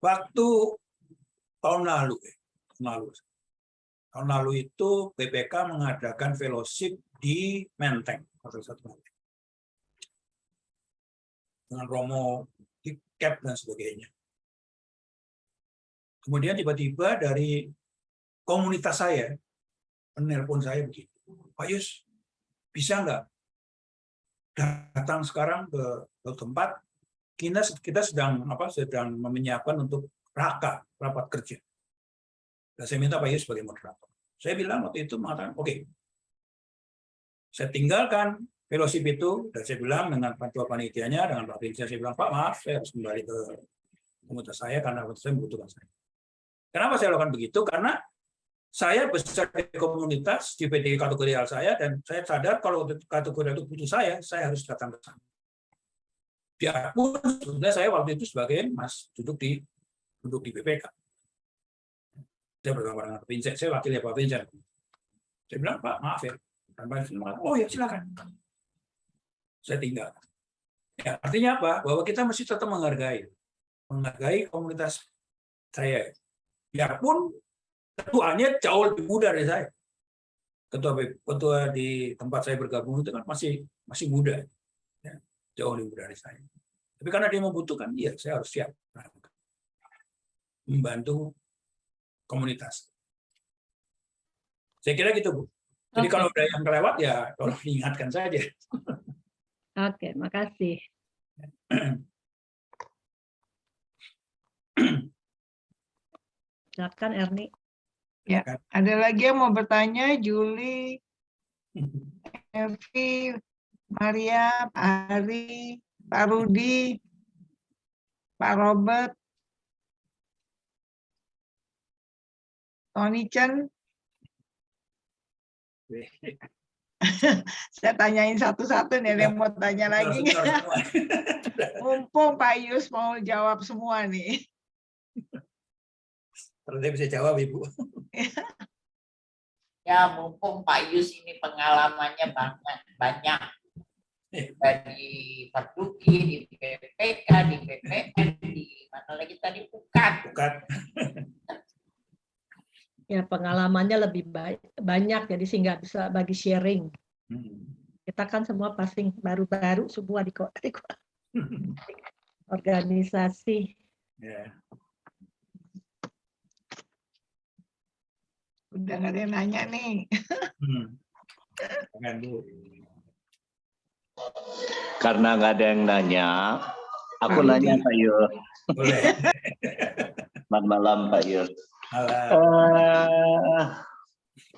Waktu tahun lalu itu PPK mengadakan fellowship di Menteng, Hotel 1 Menteng. Dengan Romo di Cap dan sebagainya. Kemudian tiba-tiba dari komunitas saya menelpon saya begitu, Pak Yus, bisa nggak datang sekarang ke tempat kita sedang menyiapkan untuk rapat kerja. Dan saya minta Pak Yus sebagai moderator. Saya bilang waktu itu mengatakan oke. Saya tinggalkan fellowship itu dan saya bilang dengan ketua panitianya, dengan Pak Vincent, saya bilang Pak maaf, saya harus kembali ke komunitas saya karena saya membutuhkan saya. Kenapa saya lakukan begitu? Karena saya besar di komunitas di PT kategorial saya dan saya sadar kalau kategorial itu butuh saya harus datang ke sana. Biarpun sebenarnya saya waktu itu sebagai duduk di BPK. Saya bersama dengan Pak Vincent, saya wakilnya Pak Vincent. Saya bilang Pak maaf ya. Dan Pak Vincent bilang, oh ya silakan. Saya tinggal. Ya, artinya apa? Bahwa kita mesti tetap menghargai komunitas saya. Biarpun ketuanya jauh lebih muda dari saya. Ketua di tempat saya bergabung itu kan masih muda, ya, jauh lebih muda dari saya. Tapi karena dia membutuhkan, iya saya harus siap membantu komunitas. Saya kira gitu, Bu. Jadi kalau ada yang kelewat ya tolong diingatkan saja. Oke, makasih. Silakan Erni. Ya, ada lagi yang mau bertanya? Juli, Evi, Maria, Pak Ari, Pak Rudi, Pak Robert, Tony Chen. Saya tanyain satu-satu nih, ada yang mau tanya lagi. Mumpung Pak Yus mau jawab semua nih. Kalau saya bisa jawab, Ibu. Ya, mumpung Pak Yus ini pengalamannya banyak. Dari Parduki, di BPK, di BPN, di mana lagi tadi Pukat. Ya, pengalamannya lebih banyak, jadi sih nggak bisa bagi sharing. Kita kan semua pasti baru-baru semua di organisasi. Yeah. Udah nggak ada yang nanya nih. Karena nggak ada yang nanya, aku nanya Pak Yus. Boleh. Selamat malam Pak Yus.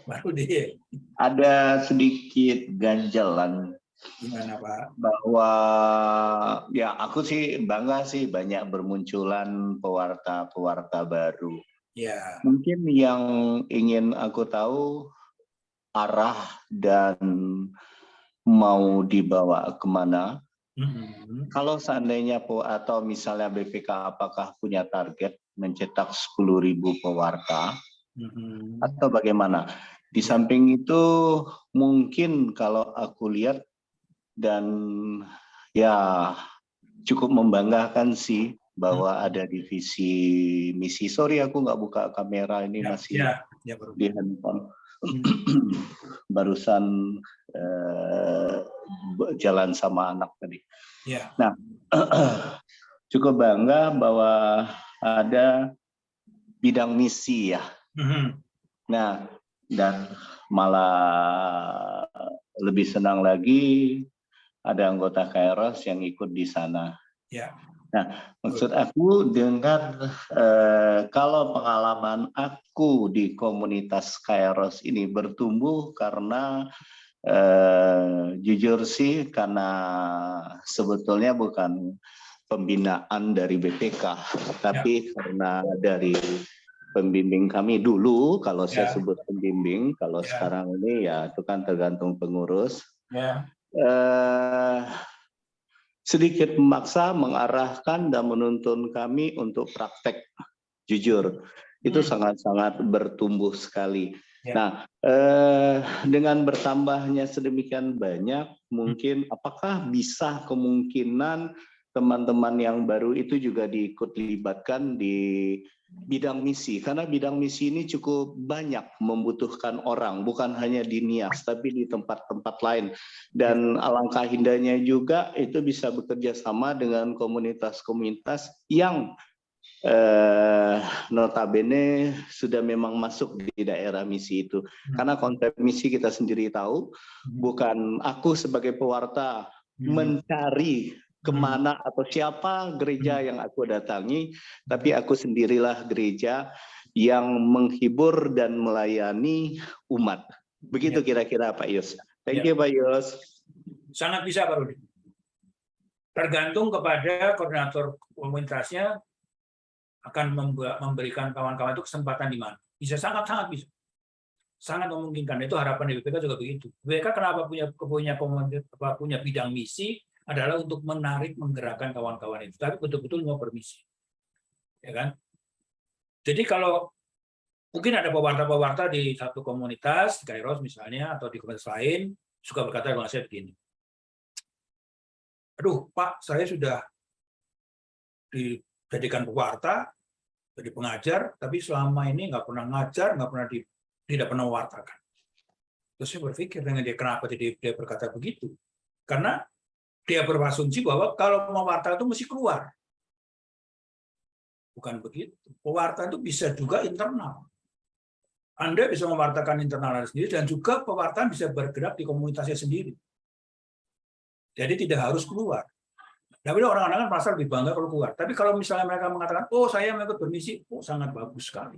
Baru dia. Ada sedikit ganjalan. Gimana Pak? Bahwa ya aku sih bangga sih banyak bermunculan pewarta baru. Ya. Mungkin yang ingin aku tahu arah dan mau dibawa kemana. Kalau seandainya atau misalnya BPK apakah punya target mencetak 10.000 pewarta atau bagaimana? Di samping itu mungkin kalau aku lihat dan ya cukup membanggakan sih bahwa ada divisi misi. Sorry aku nggak buka kamera ini masih di handphone. Barusan jalan sama anak tadi. Yeah. Nah, cukup bangga bahwa ada bidang misi ya. Nah, dan malah lebih senang lagi ada anggota Kairos yang ikut di sana. Yeah. Nah, maksud aku dengan kalau pengalaman aku di komunitas Kairos ini bertumbuh karena jujur sih karena sebetulnya bukan pembinaan dari BPK, tapi karena dari pembimbing kami dulu, kalau saya sebut pembimbing, kalau sekarang ini ya itu kan tergantung pengurus. Sedikit memaksa, mengarahkan dan menuntun kami untuk praktek. Jujur, itu sangat-sangat bertumbuh sekali. Nah, dengan bertambahnya sedemikian banyak, mungkin apakah bisa kemungkinan teman-teman yang baru itu juga diikut libatkan di bidang misi, karena bidang misi ini cukup banyak membutuhkan orang, bukan hanya di Nias tapi di tempat-tempat lain. Dan alangkah indahnya juga itu bisa bekerja sama dengan komunitas-komunitas yang notabene sudah memang masuk di daerah misi itu. Karena konsep misi kita sendiri tahu, bukan aku sebagai pewarta mencari kemana atau siapa gereja yang aku datangi, tapi aku sendirilah gereja yang menghibur dan melayani umat. Begitu kira-kira Pak Yus. Thank you Pak Yus. Sangat bisa Pak Rudi. Tergantung kepada koordinator komunitasnya akan memberikan kawan-kawan itu kesempatan di mana. Bisa sangat-sangat bisa. Sangat memungkinkan. Itu harapan di BPK juga begitu. BPK kenapa punya bidang misi adalah untuk menarik, menggerakkan kawan-kawan itu. Tapi betul-betul mau bermisi. Ya kan? Jadi kalau mungkin ada pewarta-pewarta di satu komunitas, di Kairos misalnya, atau di komunitas lain, suka berkata dengan saya begini. Aduh, Pak, saya sudah dijadikan pewarta, jadi pengajar, tapi selama ini nggak pernah ngajar, tidak pernah mewartakan. Terus saya berpikir dengan dia, kenapa dia berkata begitu? Karena dia berasumsi bahwa kalau mewarta itu mesti keluar. Bukan begitu. Pewarta itu bisa juga internal. Anda bisa mewartakan internal Anda sendiri, dan juga pewartaan bisa bergerak di komunitasnya sendiri. Jadi tidak harus keluar. Tapi orang-orang kan merasa lebih bangga kalau keluar. Tapi kalau misalnya mereka mengatakan, oh saya mau ikut bermisi, oh sangat bagus sekali.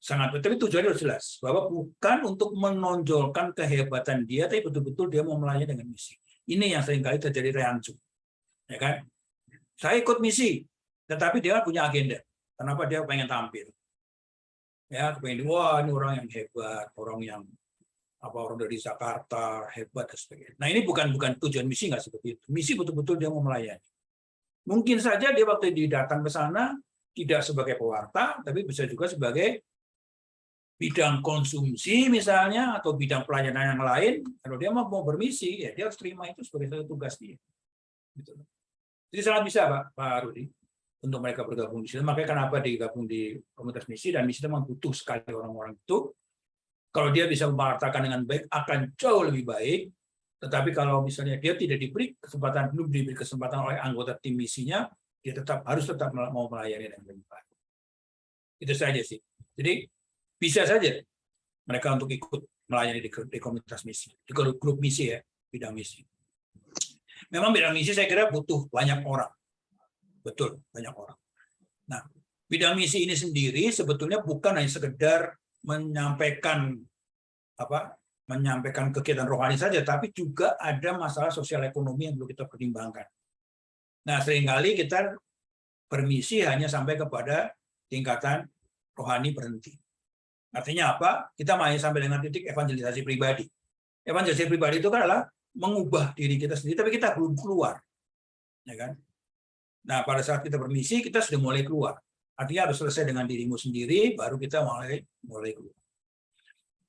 Sangat betul. Tapi tujuannya harus jelas. Bahwa bukan untuk menonjolkan kehebatan dia, tapi betul-betul dia mau melayani dengan misi. Ini yang seringkali terjadi reancu. Ya kan? Saya ikut misi, tetapi dia punya agenda. Kenapa dia pengen tampil? Ya, pengen, wah ini orang yang hebat, orang dari Jakarta hebat dan sebagainya. Nah ini bukan tujuan misi, nggak seperti itu. Misi betul-betul dia mau melayani. Mungkin saja dia waktu datang ke sana tidak sebagai pewarta, tapi bisa juga sebagai bidang konsumsi misalnya, atau bidang pelayanan yang lain. Kalau dia mau bermisi, ya dia harus terima itu sebagai satu tugas dia. Gitu. Jadi sangat bisa Pak Rudi untuk mereka bergabung di sini. Makanya kenapa digabung di komunitas misi, dan misi memang butuh sekali orang-orang itu. Kalau dia bisa mewartakan dengan baik, akan jauh lebih baik. Tetapi kalau misalnya dia tidak belum diberi kesempatan oleh anggota tim misinya, dia harus tetap mau melayani dengan lebih baik. Itu saja sih. Jadi bisa saja mereka untuk ikut melayani di komunitas misi, di grup misi ya, bidang misi. Memang bidang misi saya kira butuh banyak orang. Betul, banyak orang. Nah, bidang misi ini sendiri sebetulnya bukan hanya sekedar menyampaikan kegiatan rohani saja, tapi juga ada masalah sosial ekonomi yang perlu kita pertimbangkan. Nah, seringkali kita bermisi hanya sampai kepada tingkatan rohani berhenti. Artinya apa? Kita hanya sampai dengan titik evangelisasi pribadi. Evangelisasi pribadi itu kan adalah mengubah diri kita sendiri, tapi kita belum keluar. Ya kan? Nah, pada saat kita bermisi, kita sudah mulai keluar. Artinya harus selesai dengan dirimu sendiri, baru kita mulai keluar.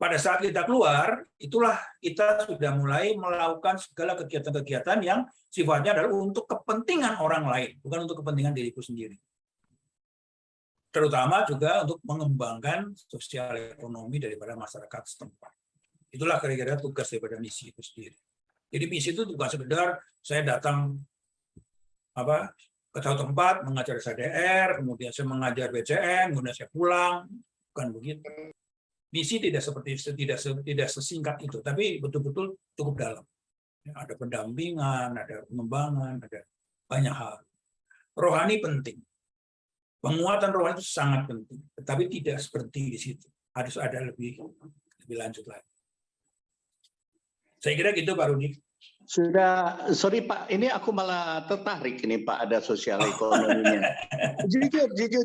Pada saat kita keluar, itulah kita sudah mulai melakukan segala kegiatan-kegiatan yang sifatnya adalah untuk kepentingan orang lain, bukan untuk kepentingan diriku sendiri. Terutama juga untuk mengembangkan sosial ekonomi daripada masyarakat setempat. Itulah kira-kira tugas daripada misi itu sendiri. Jadi misi itu bukan sekedar saya datang ke satu tempat mengajar SDR, kemudian saya mengajar BCM, kemudian saya pulang, bukan begitu. Misi tidak sesingkat itu, tapi betul-betul cukup dalam. Ada pendampingan, ada pengembangan, ada banyak hal. Rohani penting. Penguatan rohani itu sangat penting, tetapi tidak seperti di situ. Harus ada lebih lanjut lagi. Saya kira gitu Pak Rudi. Sudah, sorry Pak, ini aku malah tertarik ini Pak, ada sosial ekonominya.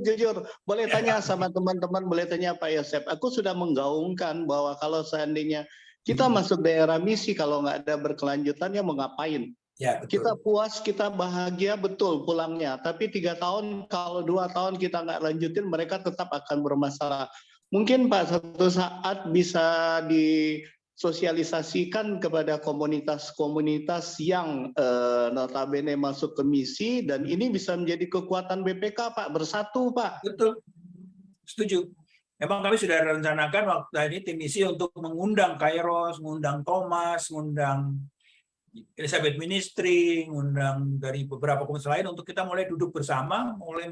Jujur, boleh tanya sama teman-teman, boleh tanya Pak Yosef. Aku sudah menggaungkan bahwa kalau seandainya kita masuk daerah misi, kalau nggak ada berkelanjutannya mau ngapain? Ya, betul. Kita puas, kita bahagia betul pulangnya. Tapi 3 tahun, kalau 2 tahun kita nggak lanjutin, mereka tetap akan bermasalah. Mungkin Pak, satu saat bisa sosialisasikan kepada komunitas-komunitas yang notabene masuk ke misi, dan ini bisa menjadi kekuatan BPK, Pak, bersatu, Pak. Betul, setuju. Memang kami sudah rencanakan waktu ini tim misi untuk mengundang Kairos, mengundang Thomas, mengundang Elizabeth Ministry, mengundang dari beberapa komunitas lain untuk kita mulai duduk bersama, mulai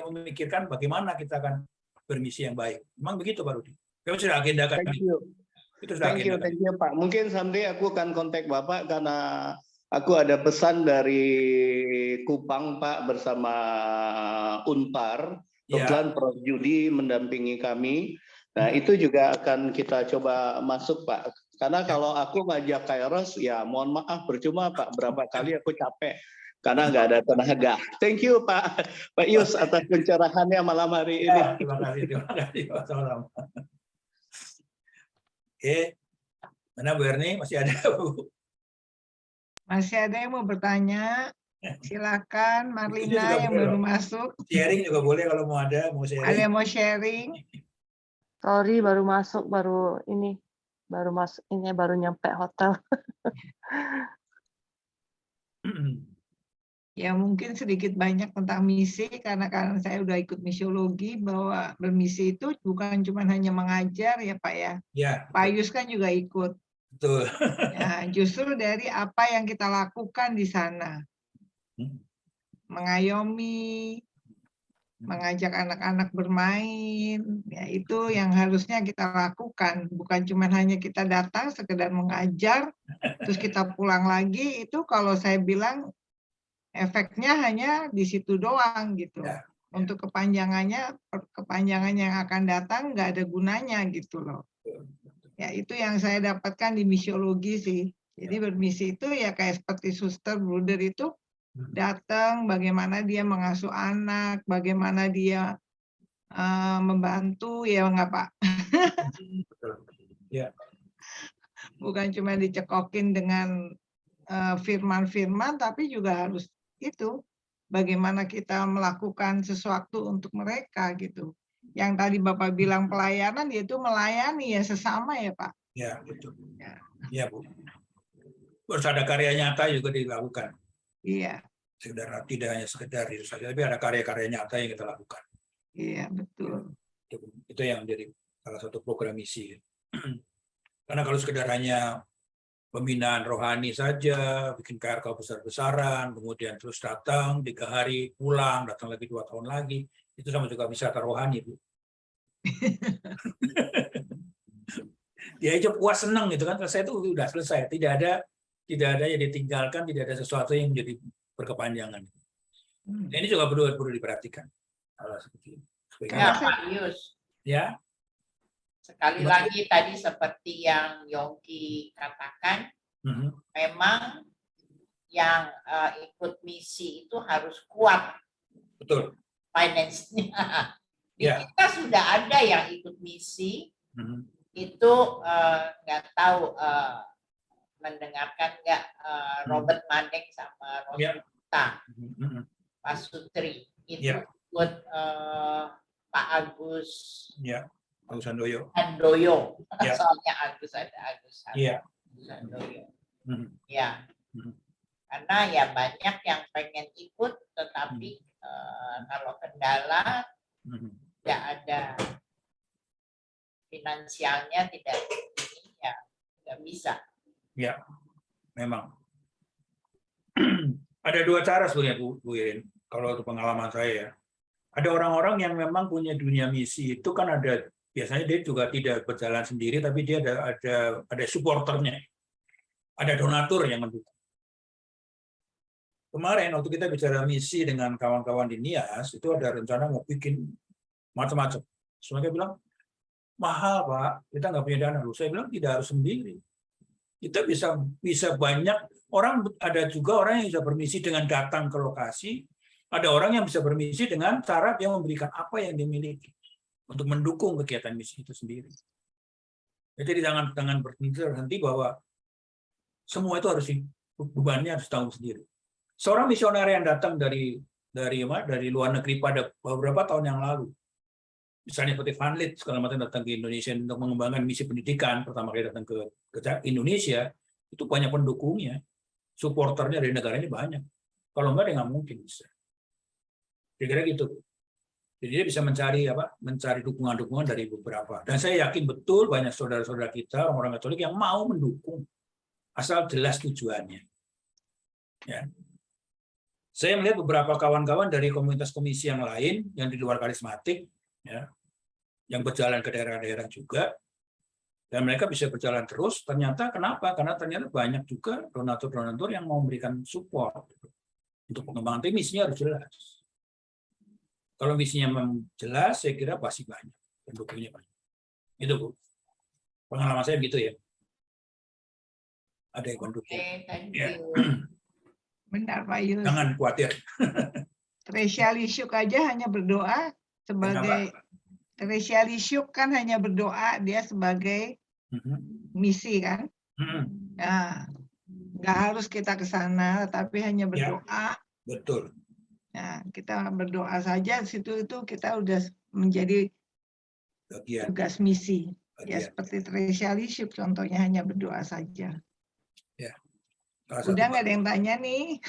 memikirkan bagaimana kita akan bermisi yang baik. Memang begitu, Pak Rudi. Kami sudah agendakan. Thank you. Itu sudah Thank you, Pak. Mungkin someday aku akan kontak Bapak karena aku ada pesan dari Kupang, Pak, bersama Unpar. Kebetulan Prof. Judi mendampingi kami. Nah, itu juga akan kita coba masuk, Pak. Karena kalau aku ngajak Kairos, ya mohon maaf, percuma, Pak. Berapa kali aku capek karena nggak ada tenaga. Thank you, Pak Yus, atas pencerahannya malam hari ini. Terima kasih, Pak. Sama-sama. Oke, mana Bu Erni? Masih ada, Bu? Masih ada yang mau bertanya? Silakan, Marlina yang baru masuk. Sharing juga boleh kalau mau ada, mau sharing. Ada yang mau sharing? Sorry, baru masuk, baru masuk, ini baru nyampe hotel. Ya mungkin sedikit banyak tentang misi, karena saya udah ikut misiologi, bahwa bermisi itu bukan cuma hanya mengajar ya Pak ya. Ya. Pak Yus kan juga ikut. Betul. Ya, justru dari apa yang kita lakukan di sana. Mengayomi, mengajak anak-anak bermain, ya itu yang harusnya kita lakukan. Bukan cuma hanya kita datang sekedar mengajar, terus kita pulang lagi, itu kalau saya bilang efeknya hanya di situ doang gitu. Untuk kepanjangannya yang akan datang nggak ada gunanya gitu loh. Ya itu yang saya dapatkan di misiologi sih. Jadi bermisi itu ya kayak seperti suster, bruder itu datang, bagaimana dia mengasuh anak, bagaimana dia membantu, ya nggak Pak? Ya. Bukan cuma dicekokin dengan firman-firman, tapi juga harus itu, bagaimana kita melakukan sesuatu untuk mereka gitu. Yang tadi Bapak bilang pelayanan, yaitu melayani ya sesama ya Pak. Ya, betul. Ya, Bu. Harus ada karya nyata juga dilakukan. Iya. Tidak hanya sekedar itu saja, tapi ada karya-karya nyata yang kita lakukan. Iya, betul. Itu yang menjadi salah satu program misi. Karena kalau sekedar hanya pembinaan rohani saja, bikin KRK besar-besaran, kemudian terus datang 3 hari, pulang, datang lagi 2 tahun lagi, itu sama juga wisata rohani, Bu. Dia aja puas, senang gitu kan, selesai itu udah selesai. Tidak ada yang ditinggalkan, tidak ada sesuatu yang menjadi berkepanjangan. Ini juga perlu diperhatikan. Hal seperti ini. Ya, Pak Yus. Ya. Sekali lagi tadi seperti yang Yongki katakan, memang yang ikut misi itu harus kuat. Betul. Finance-nya. Kita sudah ada yang ikut misi, itu nggak tahu mendengarkan nggak Robert Mandek sama Rosita, Pak Sutri itu ikut Pak Agus. Ya. Agus Handoyo. Soalnya Agus ada Agus Handoyo. Ya. Karena ya banyak yang pengen ikut, tetapi kalau kendala tidak ada finansialnya, tidak ini ya nggak bisa. Ya, memang. Ada 2 cara sebenarnya Bu Irin, kalau untuk pengalaman saya ya. Ada orang-orang yang memang punya dunia misi, itu kan ada, biasanya dia juga tidak berjalan sendiri, tapi dia ada supporternya, ada donatur yang mendukung. Kemarin waktu kita bicara misi dengan kawan-kawan di NIAS, itu ada rencana mau bikin macam-macam. Semuanya bilang, mahal Pak, kita nggak punya dana. Saya bilang tidak harus sendiri. Kita bisa banyak orang, ada juga orang yang bisa bermisi dengan datang ke lokasi, ada orang yang bisa bermisi dengan cara dia memberikan apa yang dimiliki untuk mendukung kegiatan misi itu sendiri. Jadi jangan berhenti bahwa semua itu harus bebannya harus tanggung sendiri. Seorang misioner yang datang dari luar negeri pada beberapa tahun yang lalu, Misalnya seperti Vanlit segala macam datang ke Indonesia untuk mengembangkan misi pendidikan, pertama kali datang ke Indonesia, itu banyak pendukungnya, supporternya dari negaranya banyak. Kalau enggak, dia nggak mungkin bisa. Kira-kira gitu. Jadi dia bisa mencari dukungan-dukungan dari beberapa. Dan saya yakin betul banyak saudara-saudara kita, orang-orang Katolik yang mau mendukung, asal jelas tujuannya. Ya. Saya melihat beberapa kawan-kawan dari komunitas komisi yang lain, yang di luar karismatik, ya, yang berjalan ke daerah-daerah juga, dan mereka bisa berjalan terus. Ternyata kenapa? Karena ternyata banyak juga donatur-donatur yang mau memberikan support untuk pengembangan. Tapi misinya harus jelas. Kalau misinya memang jelas, saya kira pasti banyak pendukungnya banyak. Itu Bu, pengalaman saya gitu ya. Ada yang mendukung. Ya. Benar Pak Yus. Jangan khawatir. Tresia Lisyuk aja hanya berdoa sebagai Tresia Lisyuk kan hanya berdoa dia sebagai misi kan. Nah, nggak harus kita ke sana, tapi hanya berdoa. Betul. Nah, kita berdoa saja situ itu kita udah menjadi tugas misi. Ya seperti Tresia Lisyuk contohnya hanya berdoa saja. Ya. Udah nggak ada yang tanya nih.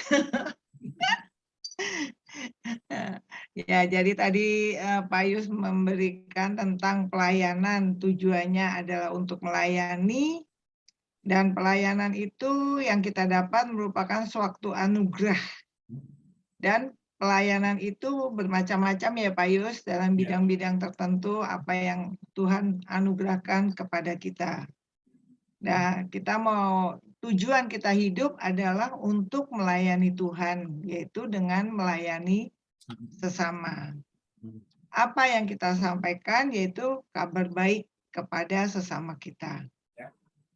Ya, jadi tadi Pak Yus memberikan tentang pelayanan, tujuannya adalah untuk melayani, dan pelayanan itu yang kita dapat merupakan suatu anugerah. Dan pelayanan itu bermacam-macam ya Pak Yus, dalam bidang-bidang tertentu apa yang Tuhan anugerahkan kepada kita. Nah, kita mau tujuan kita hidup adalah untuk melayani Tuhan, yaitu dengan melayani sesama. Apa yang kita sampaikan yaitu kabar baik kepada sesama kita.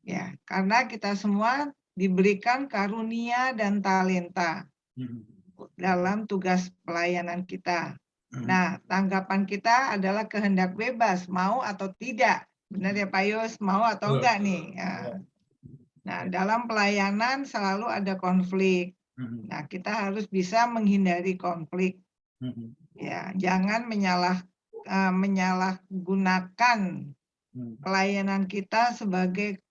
Ya, karena kita semua diberikan karunia dan talenta dalam tugas pelayanan kita. Nah, tanggapan kita adalah kehendak bebas, mau atau tidak. Benar ya Pak Yus, mau atau enggak nih? Ya. Nah, dalam pelayanan selalu ada konflik. Nah, kita harus bisa menghindari konflik. Ya, jangan menyalahgunakan pelayanan kita sebagai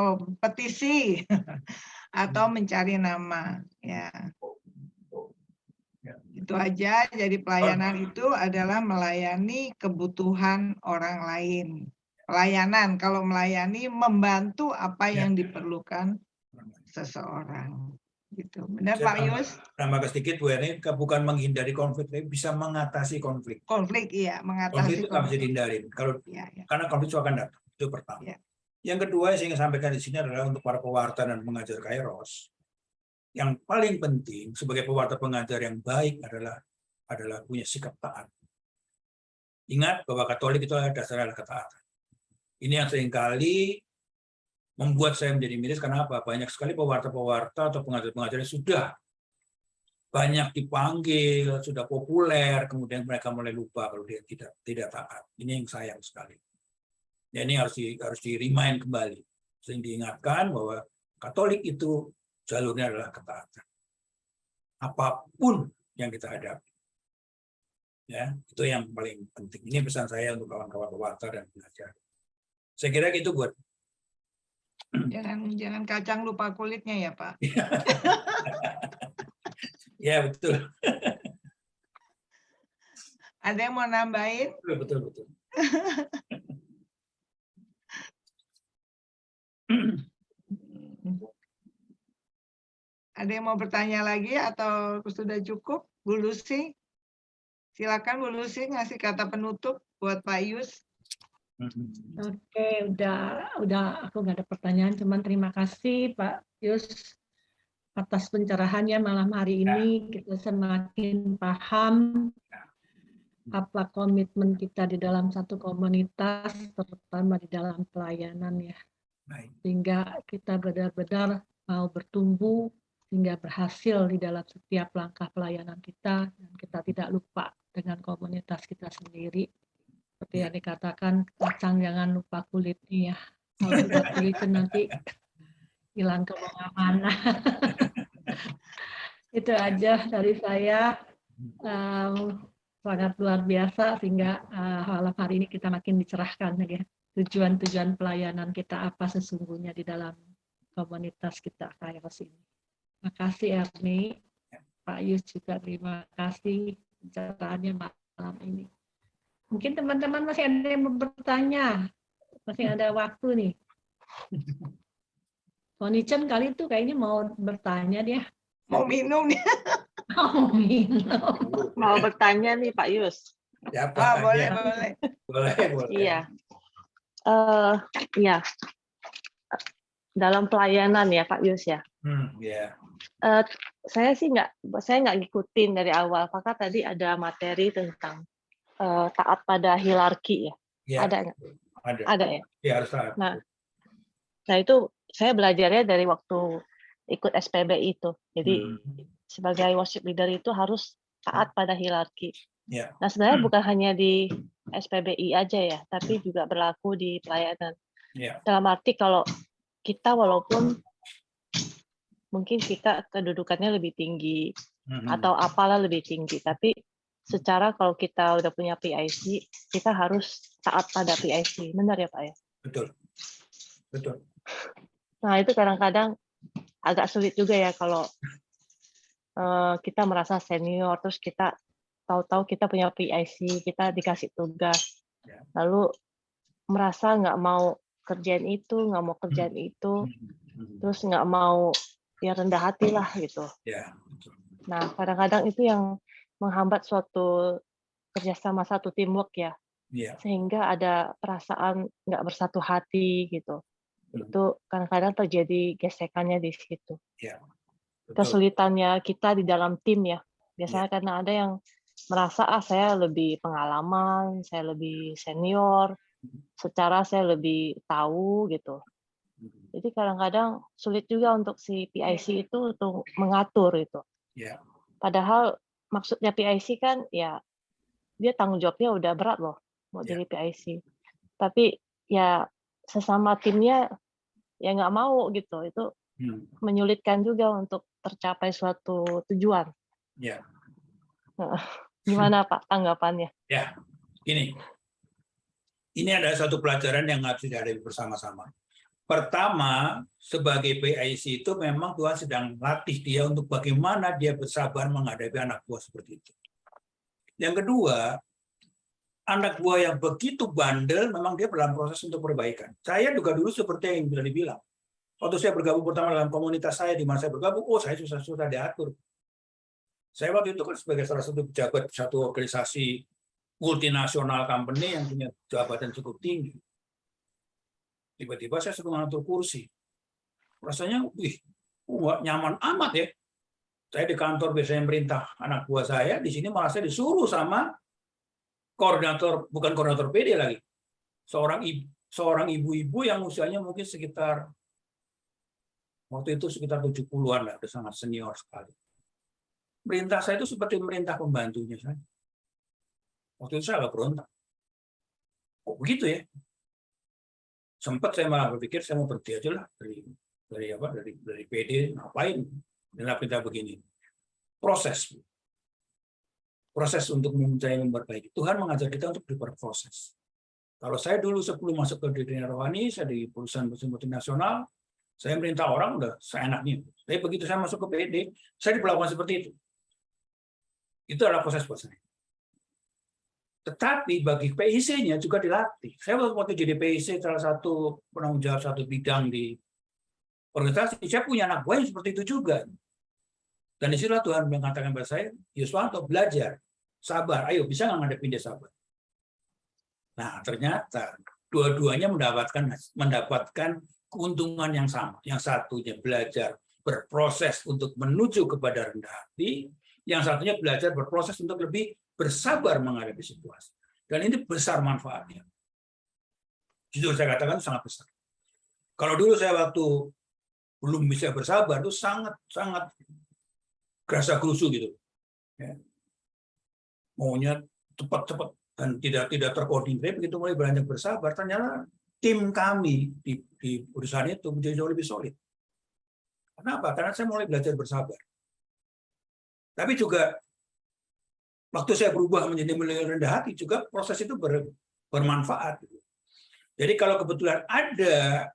kompetisi atau mencari nama. Ya. Itu aja, jadi pelayanan itu adalah melayani kebutuhan orang lain. Pelayanan, kalau melayani membantu apa yang diperlukan seseorang. Gitu. Benar Pak Yus? Tambah sedikit Bu Eni, bukan menghindari konflik, tapi bisa mengatasi konflik. Konflik, iya, mengatasi konflik. Itu nggak bisa dihindarin. Karena konflik itu akan datang. Itu pertama. Ya. Yang kedua yang saya ingin sampaikan di sini adalah untuk para pewarta dan pengajar Kairos. Yang paling penting sebagai pewarta pengajar yang baik adalah punya sikap taat. Ingat bahwa Katolik itu adalah dasarnya ketaatan. Ini yang seringkali membuat saya menjadi miris. Kenapa? Banyak sekali pewarta-pewarta atau pengajar-pengajar yang sudah banyak dipanggil, sudah populer, kemudian mereka mulai lupa kalau dia tidak taat. Ini yang sayang sekali. Ya, ini harus di-remind kembali, sering diingatkan bahwa Katolik itu jalurnya adalah ketaatan. Apapun yang kita hadapi. Ya, itu yang paling penting. Ini pesan saya untuk kawan-kawan pewarta dan pengajar. Saya kira gitu buat. Jangan kacang lupa kulitnya ya Pak. Ya betul. Ada yang mau nambahin? Betul. Ada yang mau bertanya lagi atau sudah cukup? Bu Lucy, silakan Bu Lucy ngasih kata penutup buat Pak Yus. Oke, udah aku nggak ada pertanyaan, cuman terima kasih Pak Yus atas pencerahannya malam hari ini. Kita semakin paham apa komitmen kita di dalam satu komunitas, terutama di dalam pelayanan ya. Sehingga kita benar-benar mau bertumbuh, sehingga berhasil di dalam setiap langkah pelayanan kita, dan kita tidak lupa dengan komunitas kita sendiri. Seperti yang dikatakan, kacang jangan lupa kulitnya. Kalau sudah kulitnya nanti hilang kemana-mana. Itu aja dari saya. sangat luar biasa sehingga malam hari ini kita makin dicerahkan ya. Tujuan-tujuan pelayanan kita apa sesungguhnya di dalam komunitas kita Kairos ini. Terima kasih Erni, Pak Yus juga terima kasih pencerahannya malam ini. Mungkin teman-teman masih ada yang mau bertanya, masih ada waktu nih. Sonicen kali itu kayaknya mau bertanya dia. Mau minum nih. Mau minum. Mau bertanya nih Pak Yus. Ya, Boleh. boleh. Iya. Iya. Dalam pelayanan ya Pak Yus ya. Ya. Saya nggak ngikutin dari awal. Apakah tadi ada materi tentang taat pada hierarki ya? Ya. Ada nggak? Ada ya. Ya, harus taat. Nah itu saya belajarnya dari waktu ikut SPB itu. Jadi sebagai worship leader itu harus taat pada hierarki. Ya. Nah sebenarnya bukan hanya di SPBI aja ya, tapi juga berlaku di pelayanan. Ya. Dalam arti kalau kita walaupun mungkin kita kedudukannya lebih tinggi atau apalah lebih tinggi, tapi secara kalau kita udah punya PIC, kita harus taat pada PIC. Benar ya Pak ya? Betul. Nah itu kadang-kadang agak sulit juga ya kalau kita merasa senior, terus kita tahu-tahu kita punya PIC, kita dikasih tugas, lalu merasa nggak mau kerjain itu, terus nggak mau ya rendah hati lah gitu. Ya. Nah kadang-kadang itu yang menghambat suatu kerjasama, satu teamwork ya, sehingga ada perasaan nggak bersatu hati gitu. Itu kadang-kadang terjadi gesekannya di situ. Kesulitannya kita di dalam tim ya, biasanya karena ada yang merasa saya lebih pengalaman, saya lebih senior, secara saya lebih tahu gitu. Jadi kadang-kadang sulit juga untuk si PIC itu untuk mengatur itu. Padahal maksudnya PIC kan ya dia tanggung jawabnya udah berat loh mau jadi PIC. Tapi ya sesama timnya ya nggak mau gitu, itu menyulitkan juga untuk tercapai suatu tujuan. Gimana Pak tanggapannya? Ya, gini. Ini ada satu pelajaran yang harus dihadapi bersama-sama. Pertama, sebagai PIC itu memang Tuhan sedang latih dia untuk bagaimana dia bersabar menghadapi anak buah seperti itu. Yang kedua, anak buah yang begitu bandel memang dia dalam proses untuk perbaikan. Saya juga dulu seperti yang sudah dibilang. Waktu saya bergabung pertama dalam komunitas saya, di mana saya bergabung, saya susah-susah diatur. Saya waktu itu kan sebagai salah satu pejabat satu organisasi multinasional company yang punya jabatan cukup tinggi. Tiba-tiba saya suruh mengatur kursi. Rasanya, nyaman amat ya. Saya di kantor biasanya merintah anak buah saya, di sini malah saya disuruh sama koordinator, bukan koordinator PD lagi. Seorang ibu-ibu yang usianya mungkin sekitar waktu itu sekitar 70-an lah, udah sangat senior sekali. Perintah saya itu seperti merintah pembantunya saya. Waktu itu saya agak berontak. Kok begitu ya? Sempat saya malah berpikir saya mau berhenti aja lah dari PD, ngapain? Dan perintah begini. Proses untuk saya memperbaiki. Tuhan mengajar kita untuk berproses. Kalau saya dulu sebelum masuk ke dunia rohani, saya di perusahaan multinasional, saya merintah orang udah seenaknya. Tapi begitu saya masuk ke PD, saya diperlakukan seperti itu. Itu adalah proses buat saya. Tetapi bagi PIC-nya juga dilatih. Saya waktu jadi PIC salah satu penanggung jawab satu bidang di organisasi, saya punya anak buah yang seperti itu juga. Dan disitulah Tuhan mengatakan kepada saya, Yuswanto belajar, sabar, ayo bisa nggak ngadepin dia sabar. Nah ternyata dua-duanya mendapatkan keuntungan yang sama. Yang satunya belajar berproses untuk menuju kepada rendah hati, yang satunya belajar berproses untuk lebih bersabar menghadapi situasi. Dan ini besar manfaatnya. Jujur saya katakan sangat besar. Kalau dulu saya waktu belum bisa bersabar itu sangat gerasa gerusu gitu. Ya. Maunya cepat-cepat dan tidak terkoordinir. Begitu mulai beranjak bersabar, ternyata tim kami di perusahaan itu menjadi jauh lebih solid. Kenapa? Karena saya mulai belajar bersabar. Tapi juga Waktu saya berubah menjadi mulai rendah hati juga proses itu bermanfaat. Jadi kalau kebetulan ada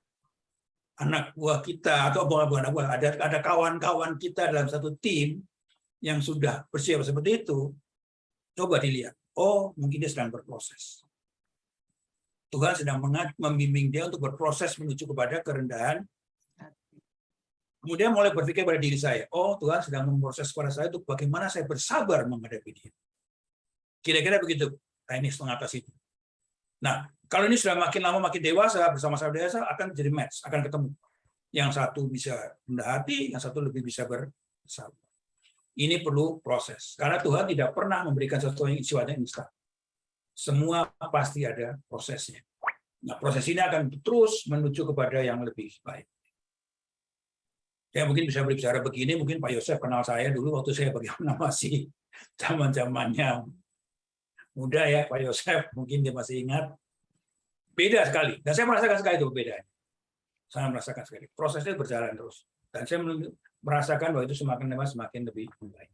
anak buah kita atau bukan anak buah, ada kawan-kawan kita dalam satu tim yang sudah bersiap seperti itu, coba dilihat. Oh, mungkin dia sedang berproses. Tuhan sedang membimbing dia untuk berproses menuju kepada kerendahan. Kemudian mulai berpikir pada diri saya, oh Tuhan sedang memproses pada saya untuk bagaimana saya bersabar menghadapi dia. Kira-kira begitu teknis mengatasi itu. Nah, kalau ini sudah makin lama makin dewasa, bersama-sama dewasa akan jadi match, akan ketemu. Yang satu bisa rendah hati, yang satu lebih bisa bersabar. Ini perlu proses. Karena Tuhan tidak pernah memberikan sesuatu yang sifatnya instan. Semua pasti ada prosesnya. Nah, proses ini akan terus menuju kepada yang lebih baik. Saya mungkin bisa berbicara begini, mungkin Pak Yosef kenal saya dulu waktu saya bagaimana masih zaman-zamannya muda ya, Pak Yosef, mungkin dia masih ingat. Beda sekali, dan saya merasakan sekali itu perbedaannya. Saya merasakan sekali. Prosesnya berjalan terus. Dan saya merasakan bahwa itu semakin lama semakin lebih baik.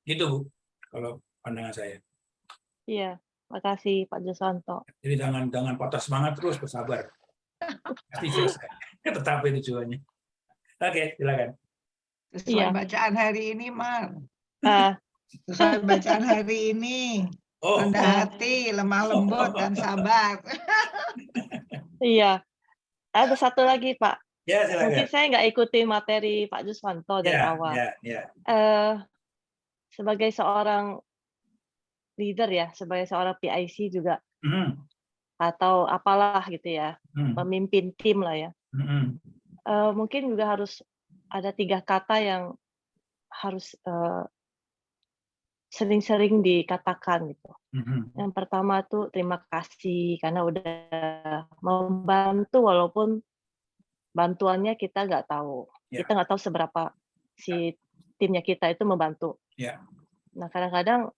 Gitu, Bu, kalau pandangan saya. Iya, makasih Pak Juswanto. Jadi jangan patah semangat, terus bersabar. Pasti selesai. Tetap itu tujuannya. Oke, silakan. Sesuai bacaan hari ini, Mar. Sesuai bacaan hari ini. Rendah hati, lemah lembut, dan sabar. Iya. Ada satu lagi, Pak. Ya, silakan. Mungkin saya nggak ikuti materi Pak Juswanto dari awal. Sebagai seorang leader ya, sebagai seorang PIC juga, atau apalah gitu ya, pemimpin tim lah ya. Mungkin juga harus ada 3 kata yang harus sering-sering dikatakan gitu. Yang pertama tuh terima kasih karena udah membantu walaupun bantuannya kita nggak tahu. Kita nggak tahu seberapa si timnya kita itu membantu. Nah kadang-kadang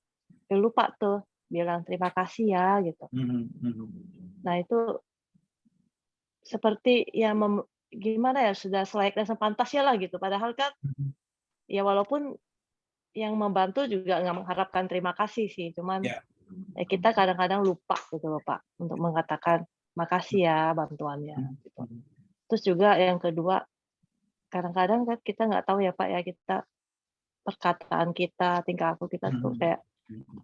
lupa tuh bilang terima kasih ya gitu. Nah itu seperti ya gimana ya, sudah selayaknya sepantasnya lah gitu. Padahal kan ya walaupun yang membantu juga nggak mengharapkan terima kasih sih, cuman ya kita kadang-kadang lupa gitu loh Pak untuk mengatakan makasih ya bantuannya. Gitu. Terus juga yang kedua, kadang-kadang kan kita nggak tahu ya Pak ya, kita perkataan kita, tingkah laku kita tuh kayak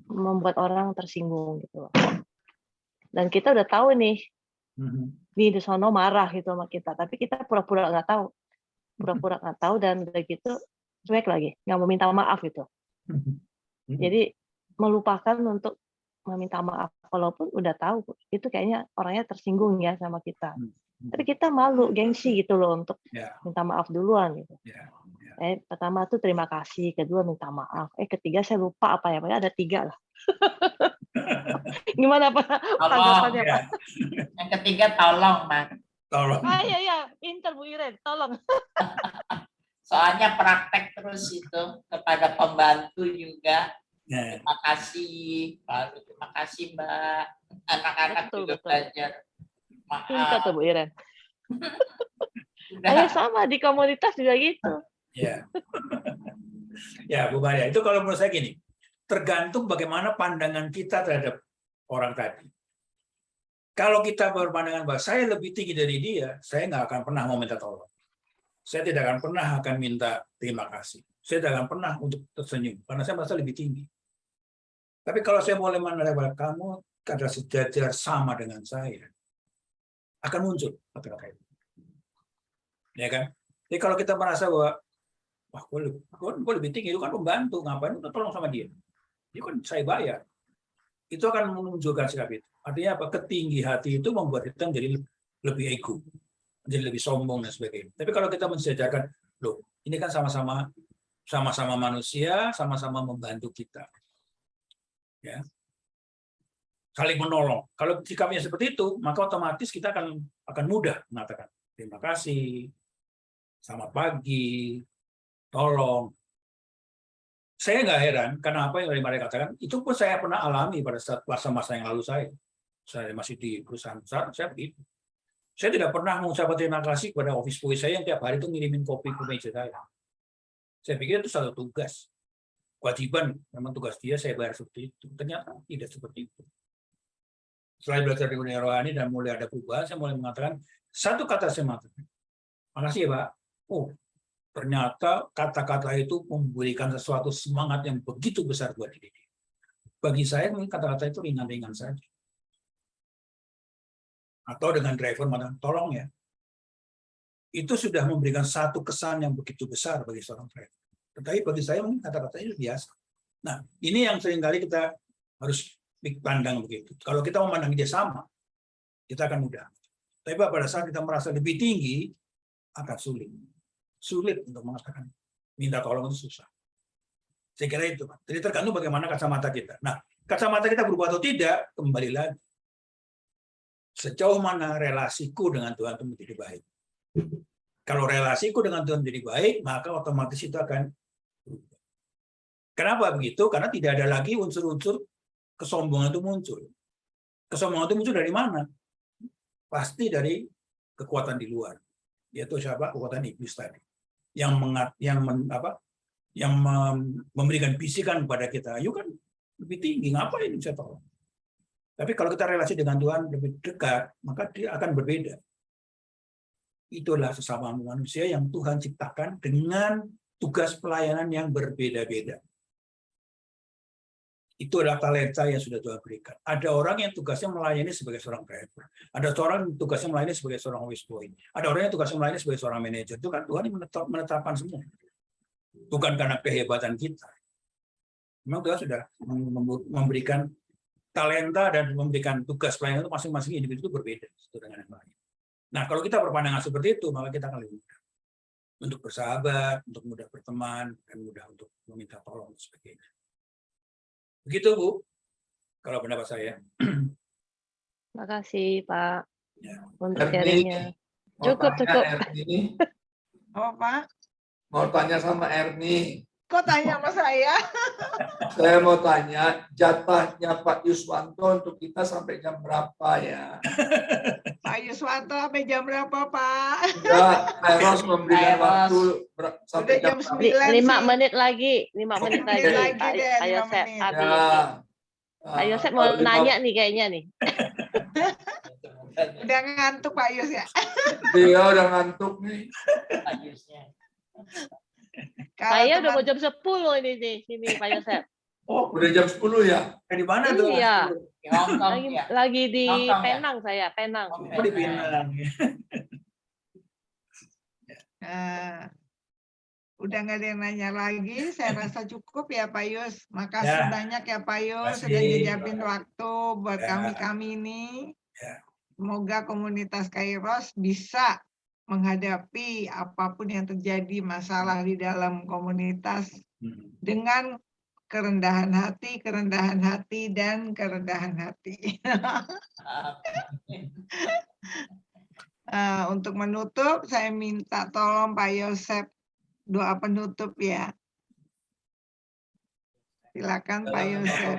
membuat orang tersinggung gitu loh. Dan kita udah tahu nih, di sono marah gitu sama kita, tapi kita pura-pura nggak tahu, dan udah gitu cuek lagi, nggak mau minta maaf gitu. Jadi melupakan untuk meminta maaf, walaupun udah tahu itu kayaknya orangnya tersinggung ya sama kita. Tapi kita malu, gengsi gitu loh untuk minta maaf duluan gitu. Pertama tuh terima kasih, kedua minta maaf, ketiga saya lupa apa ya, ada 3 lah. Gimana Pak? Tanggapannya Pak? Yang ketiga tolong, Mas. Tolong. Iya, pinter Bu Iren, tolong. Soalnya praktek terus itu kepada pembantu juga. Terima kasih, lalu terima kasih Mbak. Anak-anak juga belajar. Maaf. Pinter tuh Bu Iren. Sama di komunitas juga gitu. Ya, ya Bu Maria, itu kalau menurut saya gini, tergantung bagaimana pandangan kita terhadap orang tadi. Kalau kita berpandangan bahwa saya lebih tinggi dari dia, saya nggak akan pernah mau minta tolong. Saya tidak akan pernah minta terima kasih. Saya tidak akan pernah untuk tersenyum, karena saya merasa lebih tinggi. Tapi kalau saya mulai menilai kamu adalah sejajar sama dengan saya, akan muncul kata-kata itu. Ya kan? Jadi kalau kita merasa bahwa wah, gue lebih tinggi, itu kan pembantu, ngapain lu tolong sama dia? Itu kan saya bayar. Itu akan menunjukkan sikap itu. Artinya apa? Ketinggi hati itu membuat kita menjadi lebih ego, jadi lebih sombong dan sebagainya. Tapi kalau kita mensejajarkan, loh, ini kan sama-sama manusia, sama-sama membantu kita. Ya. Saling menolong. Kalau sikapnya seperti itu, maka otomatis kita akan mudah mengatakan terima kasih, selamat pagi, tolong. Saya nggak heran karena apa yang mereka katakan, itu pun saya pernah alami pada saat masa-masa yang lalu saya masih di perusahaan besar, saya begitu. Saya tidak pernah mengucapkan terima kasih kepada office boy saya yang tiap hari itu ngirimin kopi ke meja saya. Saya pikir itu satu tugas. kewajiban, memang tugas dia saya bayar seperti itu. Ternyata tidak seperti itu. Setelah belajar di dunia rohani dan mulai ada perubahan, saya mulai mengatakan satu kata saya mengatakan, makasih ya Pak. Oh, ternyata kata-kata itu memberikan sesuatu semangat yang begitu besar buat diri dia. Bagi saya mungkin kata-kata itu ringan-ringan saja. Atau dengan driver mengatakan, tolong ya. Itu sudah memberikan satu kesan yang begitu besar bagi seorang driver. Tetapi bagi saya mungkin kata-kata itu biasa. Nah, ini yang seringkali kita harus pandang begitu. Kalau kita memandang dia sama, kita akan mudah. Tapi pada saat kita merasa lebih tinggi, akan sulit. Sulit untuk mengatakan minta tolong itu susah. Saya kira itu, Pak. Jadi tergantung bagaimana kacamata kita. Nah, kacamata kita berubah atau tidak, kembali lagi. Sejauh mana relasiku dengan Tuhan itu menjadi baik. Kalau relasiku dengan Tuhan menjadi baik, maka otomatis itu akan berubah. Kenapa begitu? Karena tidak ada lagi unsur-unsur kesombongan itu muncul. Kesombongan itu muncul dari mana? Pasti dari kekuatan di luar. Yaitu siapa? Kekuatan iblis tadi. Yang memberikan bisikan kepada kita, ayo kan lebih tinggi, ngapain saya tolong? Tapi kalau kita relasi dengan Tuhan lebih dekat, maka dia akan berbeda. Itulah sesama manusia yang Tuhan ciptakan dengan tugas pelayanan yang berbeda-beda. Itu adalah talenta yang sudah Tuhan berikan. Ada orang yang tugasnya melayani sebagai seorang driver. Ada orang yang tugasnya melayani sebagai seorang office boy. Ada orang yang tugasnya melayani sebagai seorang manajer. Itu kan Tuhan yang menetapkan semua. Bukan karena kehebatan kita. Memang Tuhan sudah memberikan talenta dan memberikan tugas pelayanan itu masing-masing individu itu berbeda satu dengan yang lain. Nah, kalau kita berpandangan seperti itu, maka kita akan lebih mudah untuk bersahabat, untuk mudah berteman, dan mudah untuk meminta tolong dan sebagainya. Begitu, Bu, kalau pendapat saya. Terima kasih, Pak, untuk Erni, sharingnya. Cukup. Apa, Pak? Mau tanya sama Erni. Kok tanya sama saya? Saya mau tanya, jatahnya Pak Yuswanto untuk kita sampai jam berapa ya? Pak Yuswanto sampai jam berapa, Pak? Ya, Kairos memberikan waktu sampai jam 9 5 menit lagi. 5 menit lagi. Pak Yosep, Pak Yosep mau nanya nih kayaknya nih. Udah ngantuk Pak Yus ya? Dia udah ngantuk nih. Saya udah mau jam 10 ini di sini, Pak Yosep. Oh, udah jam 10 ya? Di mana tuh? Iya. Lagi di Penang saya, Penang. Oh, di Penang. Udah nggak ada yang nanya lagi, saya rasa cukup ya Pak Yus. Makasih banyak ya Pak Yus sudah nyediain waktu buat kami ini. Semoga komunitas Kairos bisa menghadapi apapun yang terjadi masalah di dalam komunitas dengan kerendahan hati, dan kerendahan hati. Untuk menutup, saya minta tolong Pak Yosep doa penutup ya. Silakan Pak Yosep.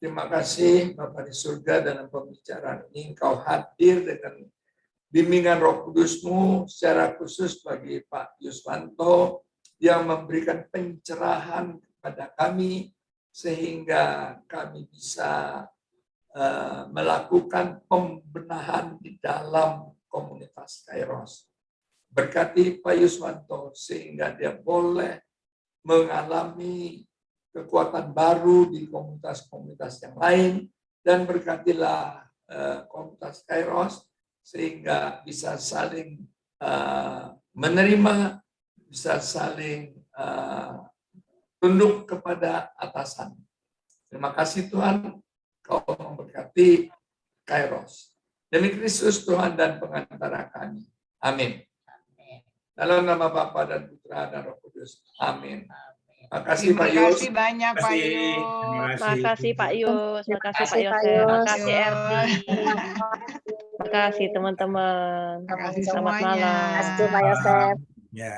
Terima kasih Bapak di surga, dalam pembicaraan ini Engkau hadir dengan bimbingan Roh Kudus-Mu secara khusus bagi Pak Yuswanto yang memberikan pencerahan kepada kami sehingga kami bisa melakukan pembenahan di dalam komunitas Kairos. Berkati Pak Yuswanto sehingga dia boleh mengalami kekuatan baru di komunitas-komunitas yang lain, dan berkatilah komunitas Kairos sehingga bisa saling menerima, bisa saling tunduk kepada atasan. Terima kasih Tuhan, Kau memberkati Kairos. Demi Kristus Tuhan dan pengantara kami. Amin. Dalam nama Bapa dan Putra dan Roh Kudus. Amin. Makasih Pak Yus. Terima kasih banyak Pak Yus. Makasih Pak Yus. Makasih Pak Yosef. Makasih Erdi. Makasih teman-teman. Makasih Selamat semuanya. malam. Terima kasih Pak Yosef. Ya.